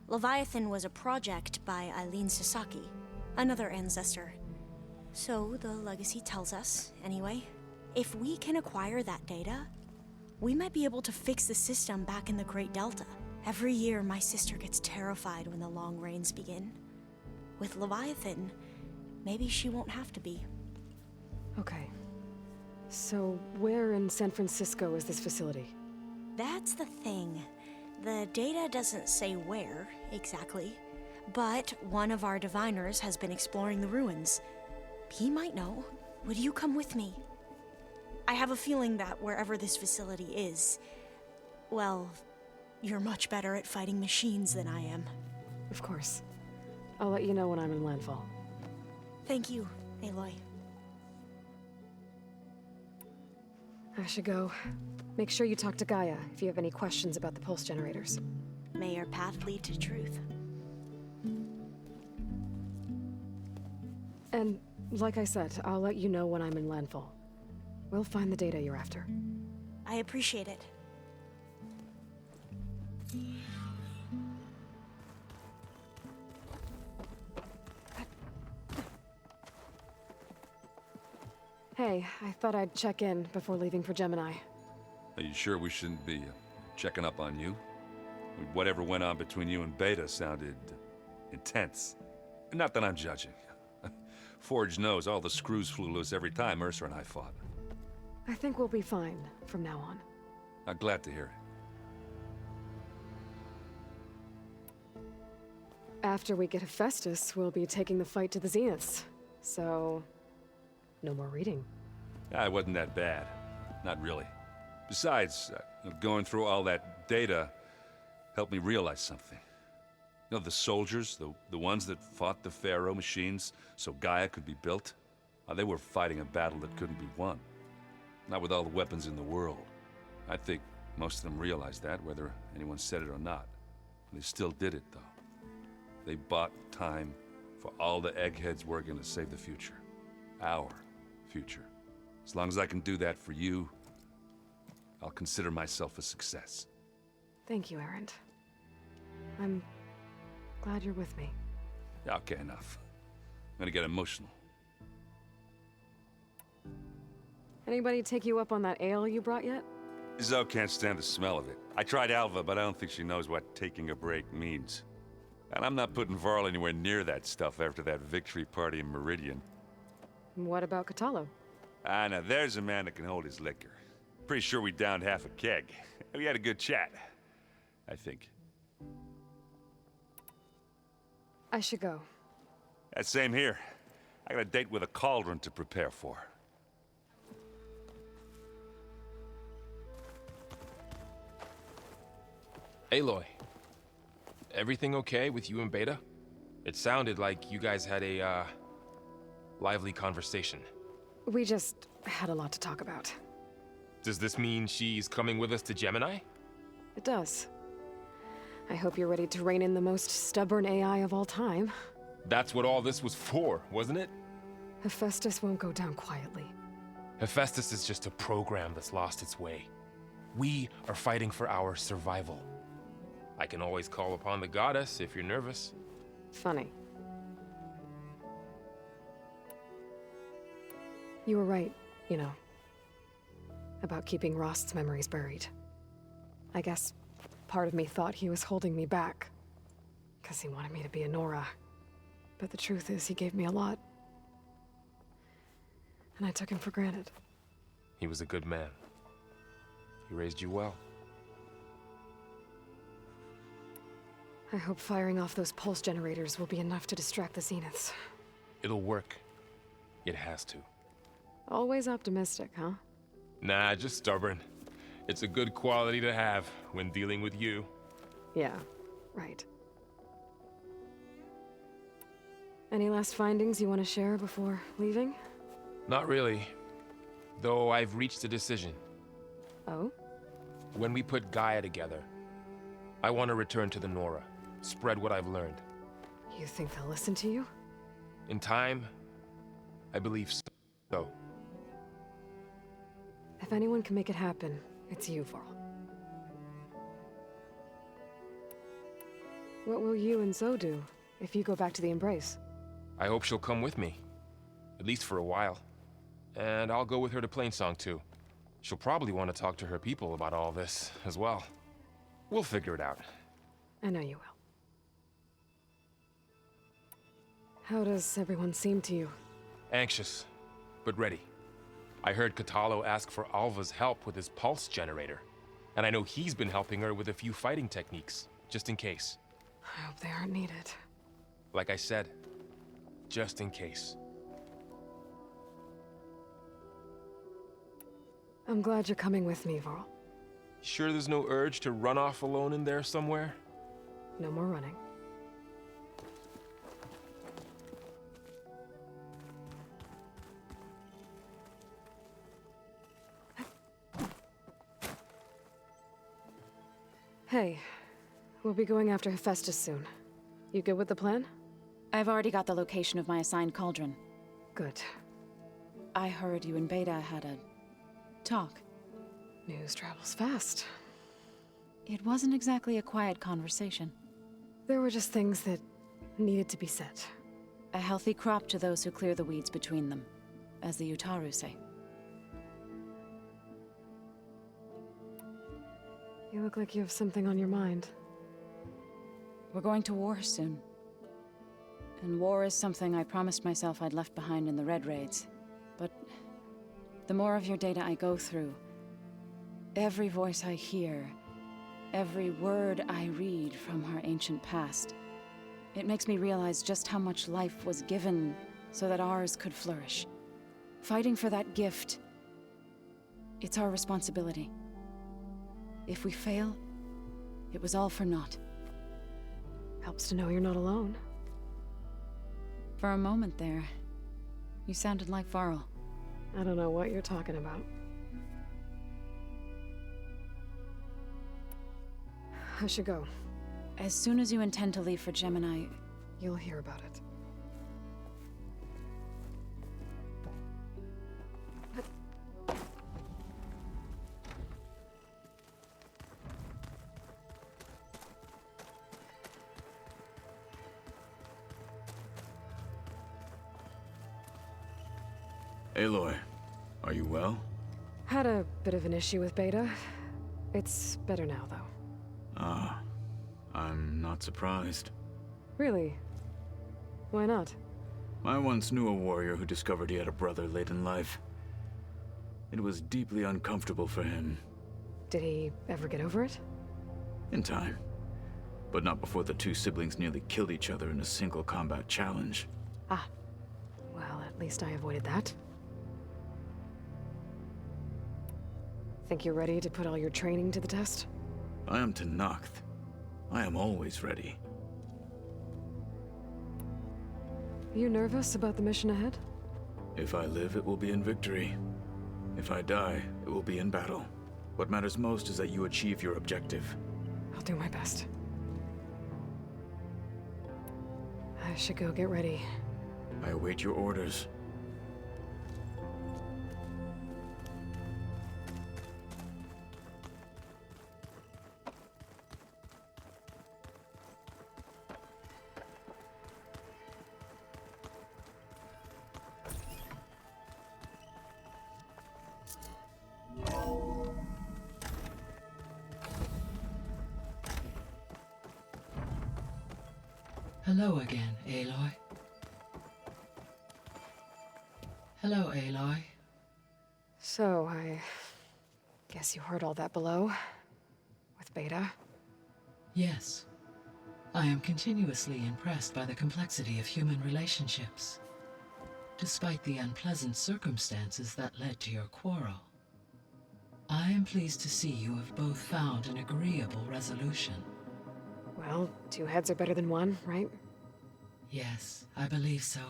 Leviathan was a project by Eileen Sasaki, another ancestor. So the legacy tells us, anyway. If we can acquire that data, we might be able to fix the system back in the Great Delta. Every year, my sister gets terrified when the long rains begin. With Leviathan, maybe she won't have to be. Okay. So, where in San Francisco is this facility? That's the thing. The data doesn't say where, exactly. But one of our diviners has been exploring the ruins. He might know. Would you come with me? I have a feeling that wherever this facility is, well, you're much better at fighting machines than I am. Of course. I'll let you know when I'm in landfall. Thank you, Aloy. I should go. Make sure you talk to Gaia if you have any questions about the pulse generators. May your path lead to truth. And like I said, I'll let you know when I'm in landfall. We'll find the data you're after. I appreciate it. Hey, I thought I'd check in before leaving for Gemini. Are you sure we shouldn't be checking up on you? Whatever went on between you and Beta sounded intense. Not that I'm judging. Forge knows all the screws flew loose every time Mercer and I fought. I think we'll be fine from now on. I'm glad to hear it. After we get Hephaestus, we'll be taking the fight to the Zeniths. So, no more reading. It wasn't that bad. Not really. Besides, going through all that data helped me realize something. You know, the soldiers, the ones that fought the Pharaoh machines so Gaia could be built, they were fighting a battle that couldn't be won. Not with all the weapons in the world. I think most of them realized that, whether anyone said it or not. They still did it, though. They bought time for all the eggheads working to save the future. Our future. As long as I can do that for you, I'll consider myself a success. Thank you, Erend. I'm glad you're with me. Okay, enough. I'm gonna get emotional. Anybody take you up on that ale you brought yet? Zoe can't stand the smell of it. I tried Alva, but I don't think she knows what taking a break means. And I'm not putting Varl anywhere near that stuff after that victory party in Meridian. What about Kotallo? Now there's a man that can hold his liquor. Pretty sure we downed half a keg. We had a good chat, I think. I should go. Same here. I got a date with a cauldron to prepare for. Aloy, everything okay with you and Beta? It sounded like you guys had a, lively conversation. We just had a lot to talk about. Does this mean she's coming with us to Gemini? It does. I hope you're ready to rein in the most stubborn AI of all time. That's what all this was for, wasn't it? Hephaestus won't go down quietly. Hephaestus is just a program that's lost its way. We are fighting for our survival. I can always call upon the goddess if you're nervous. Funny. You were right, you know, about keeping Rost's memories buried. I guess part of me thought he was holding me back, because he wanted me to be a Nora. But the truth is, he gave me a lot. And I took him for granted. He was a good man. He raised you well. I hope firing off those pulse generators will be enough to distract the Zeniths. It'll work. It has to. Always optimistic, huh? Nah, just stubborn. It's a good quality to have when dealing with you. Yeah, right. Any last findings you want to share before leaving? Not really. Though I've reached a decision. Oh? When we put Gaia together, I want to return to the Nora. Spread what I've learned. You think they'll listen to you? In time, I believe so. If anyone can make it happen, it's you, Varl. What will you and Zoe do if you go back to the Embrace? I hope she'll come with me. At least for a while. And I'll go with her to Plainsong too. She'll probably want to talk to her people about all this as well. We'll figure it out. I know you will. How does everyone seem to you? Anxious, but ready. I heard Kotallo ask for Alva's help with his pulse generator. And I know he's been helping her with a few fighting techniques, just in case. I hope they aren't needed. Like I said, just in case. I'm glad you're coming with me, Varl. Sure there's no urge to run off alone in there somewhere? No more running. Hey, we'll be going after Hephaestus soon. You good with the plan? I've already got the location of my assigned cauldron. Good. I heard you and Beta had a talk. News travels fast. It wasn't exactly a quiet conversation. There were just things that needed to be said. A healthy crop to those who clear the weeds between them, as the Utaru say. You look like you have something on your mind. We're going to war soon. And war is something I promised myself I'd left behind in the Red Raids. But the more of your data I go through, every voice I hear, every word I read from our ancient past, it makes me realize just how much life was given so that ours could flourish. Fighting for that gift, it's our responsibility. If we fail, it was all for naught. Helps to know you're not alone. For a moment there, you sounded like Varl. I don't know what you're talking about. I should go. As soon as you intend to leave for Gemini, you'll hear about it. Aloy, are you well? Had a bit of an issue with Beta. It's better now, though. Ah, I'm not surprised. Really? Why not? I once knew a warrior who discovered he had a brother late in life. It was deeply uncomfortable for him. Did he ever get over it? In time. But not before the two siblings nearly killed each other in a single combat challenge. Ah. Well, at least I avoided that. Think you're ready to put all your training to the test? I am Tenakth. I am always ready. You nervous about the mission ahead? If I live, it will be in victory. If I die, it will be in battle. What matters most is that you achieve your objective. I'll do my best. I should go get ready. I await your orders. Hello again, Aloy. Hello, Aloy. So, I guess you heard all that below? With Beta? Yes. I am continuously impressed by the complexity of human relationships, despite the unpleasant circumstances that led to your quarrel. I am pleased to see you have both found an agreeable resolution. Well, two heads are better than one, right? Yes, I believe so.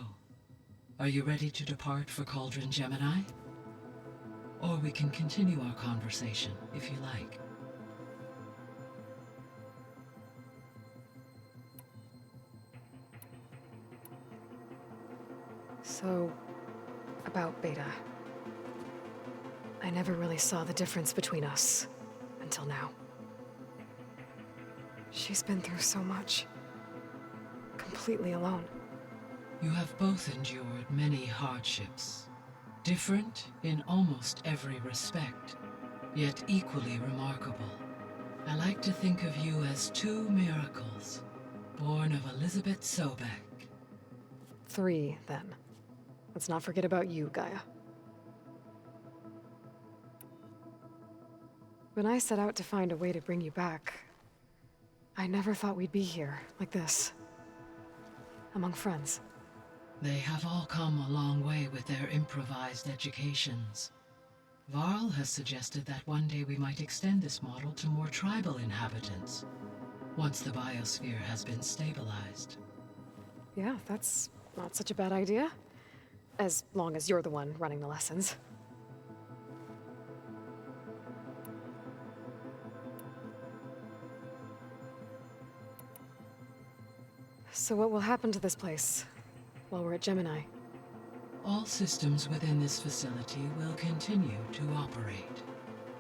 Are you ready to depart for Cauldron Gemini? Or we can continue our conversation, if you like. So, about Beta. I never really saw the difference between us, until now. She's been through so much. Completely alone. You have both endured many hardships, different in almost every respect, yet equally remarkable. I like to think of you as two miracles, born of Elizabeth Sobek. 3, then. Let's not forget about you, Gaia. When I set out to find a way to bring you back, I never thought we'd be here, like this. Among friends. They have all come a long way with their improvised educations. Varl has suggested that one day we might extend this model to more tribal inhabitants, once the biosphere has been stabilized. Yeah, that's not such a bad idea. As long as you're the one running the lessons. So what will happen to this place while we're at Gemini? All systems within this facility will continue to operate.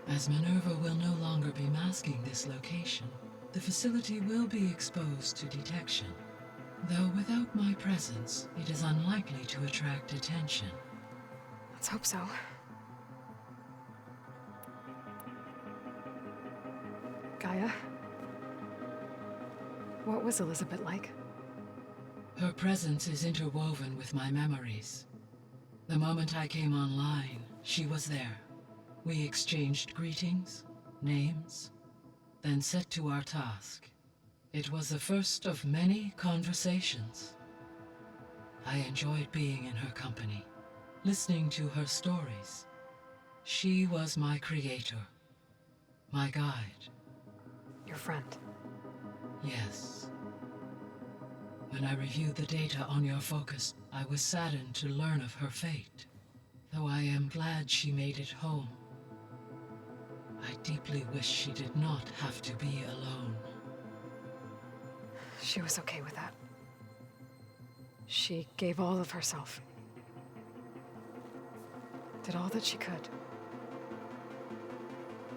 As Minerva will no longer be masking this location, the facility will be exposed to detection. Though without my presence, it is unlikely to attract attention. Let's hope so. Gaia? What was Elizabeth like? Her presence is interwoven with my memories. The moment I came online, she was there. We exchanged greetings, names, then set to our task. It was the first of many conversations. I enjoyed being in her company, listening to her stories. She was my creator, my guide. Your friend? Yes. When I reviewed the data on your focus, I was saddened to learn of her fate. Though I am glad she made it home. I deeply wish she did not have to be alone. She was okay with that. She gave all of herself. Did all that she could.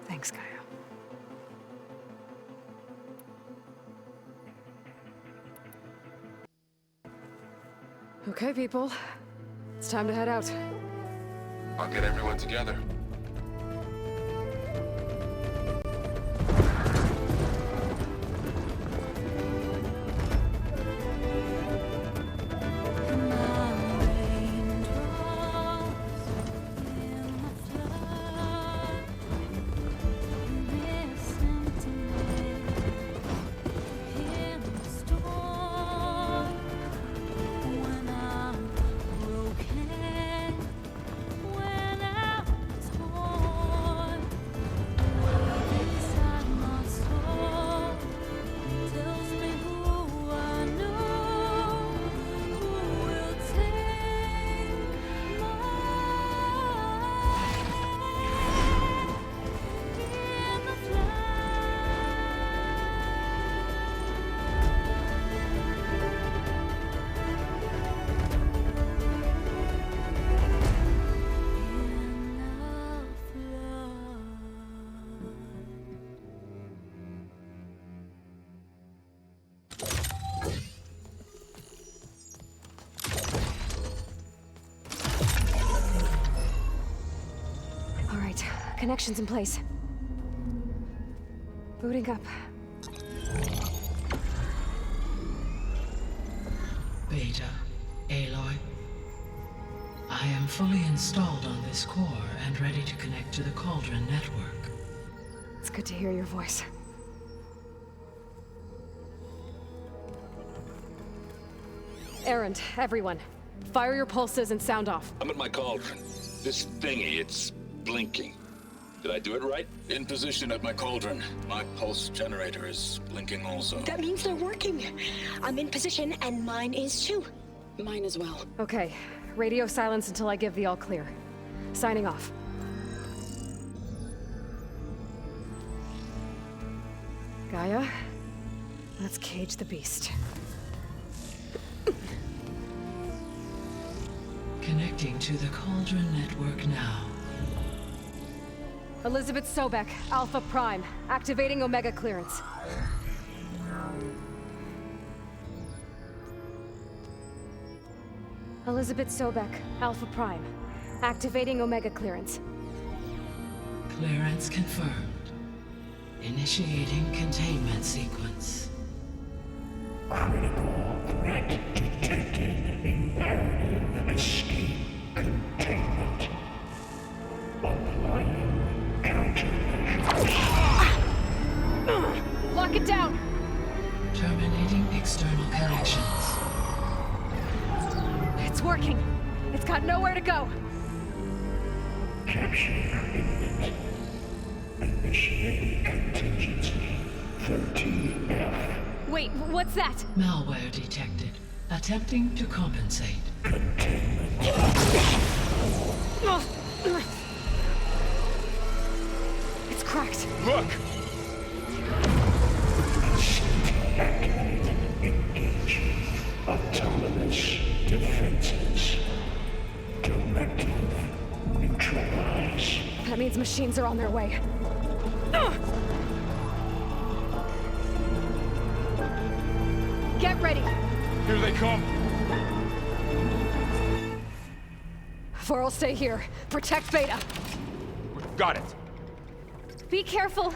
Thanks, Gaia. Okay, people. It's time to head out. I'll get everyone together. Connections in place. Booting up. Beta, Aloy. I am fully installed on this core and ready to connect to the Cauldron network. It's good to hear your voice. Erend, everyone. Fire your pulses and sound off. I'm at my cauldron. This thingy, it's blinking. Did I do it right? In position at my cauldron. My pulse generator is blinking also. That means they're working. I'm in position, and mine is too. Mine as well. Okay. Radio silence until I give the all clear. Signing off. Gaia, let's cage the beast. Connecting to the Cauldron network now. Elizabeth Sobek, Alpha Prime, activating Omega clearance. Elizabeth Sobek, Alpha Prime, activating Omega clearance. Clearance confirmed. Initiating containment sequence. Critical threat detected. Imperative escape containment. Applying countermeasures. Lock it down! Terminating external connections. It's working. It's got nowhere to go. Capture imminent. Initiating contingency 13F. Wait, what's that? Malware detected. Attempting to compensate. It's cracked. Look! Activated. Engage. Autonomous defenses. means machines are on their way. Get ready! Here they come! Varl, stay here. Protect Beta. Got it. Be careful.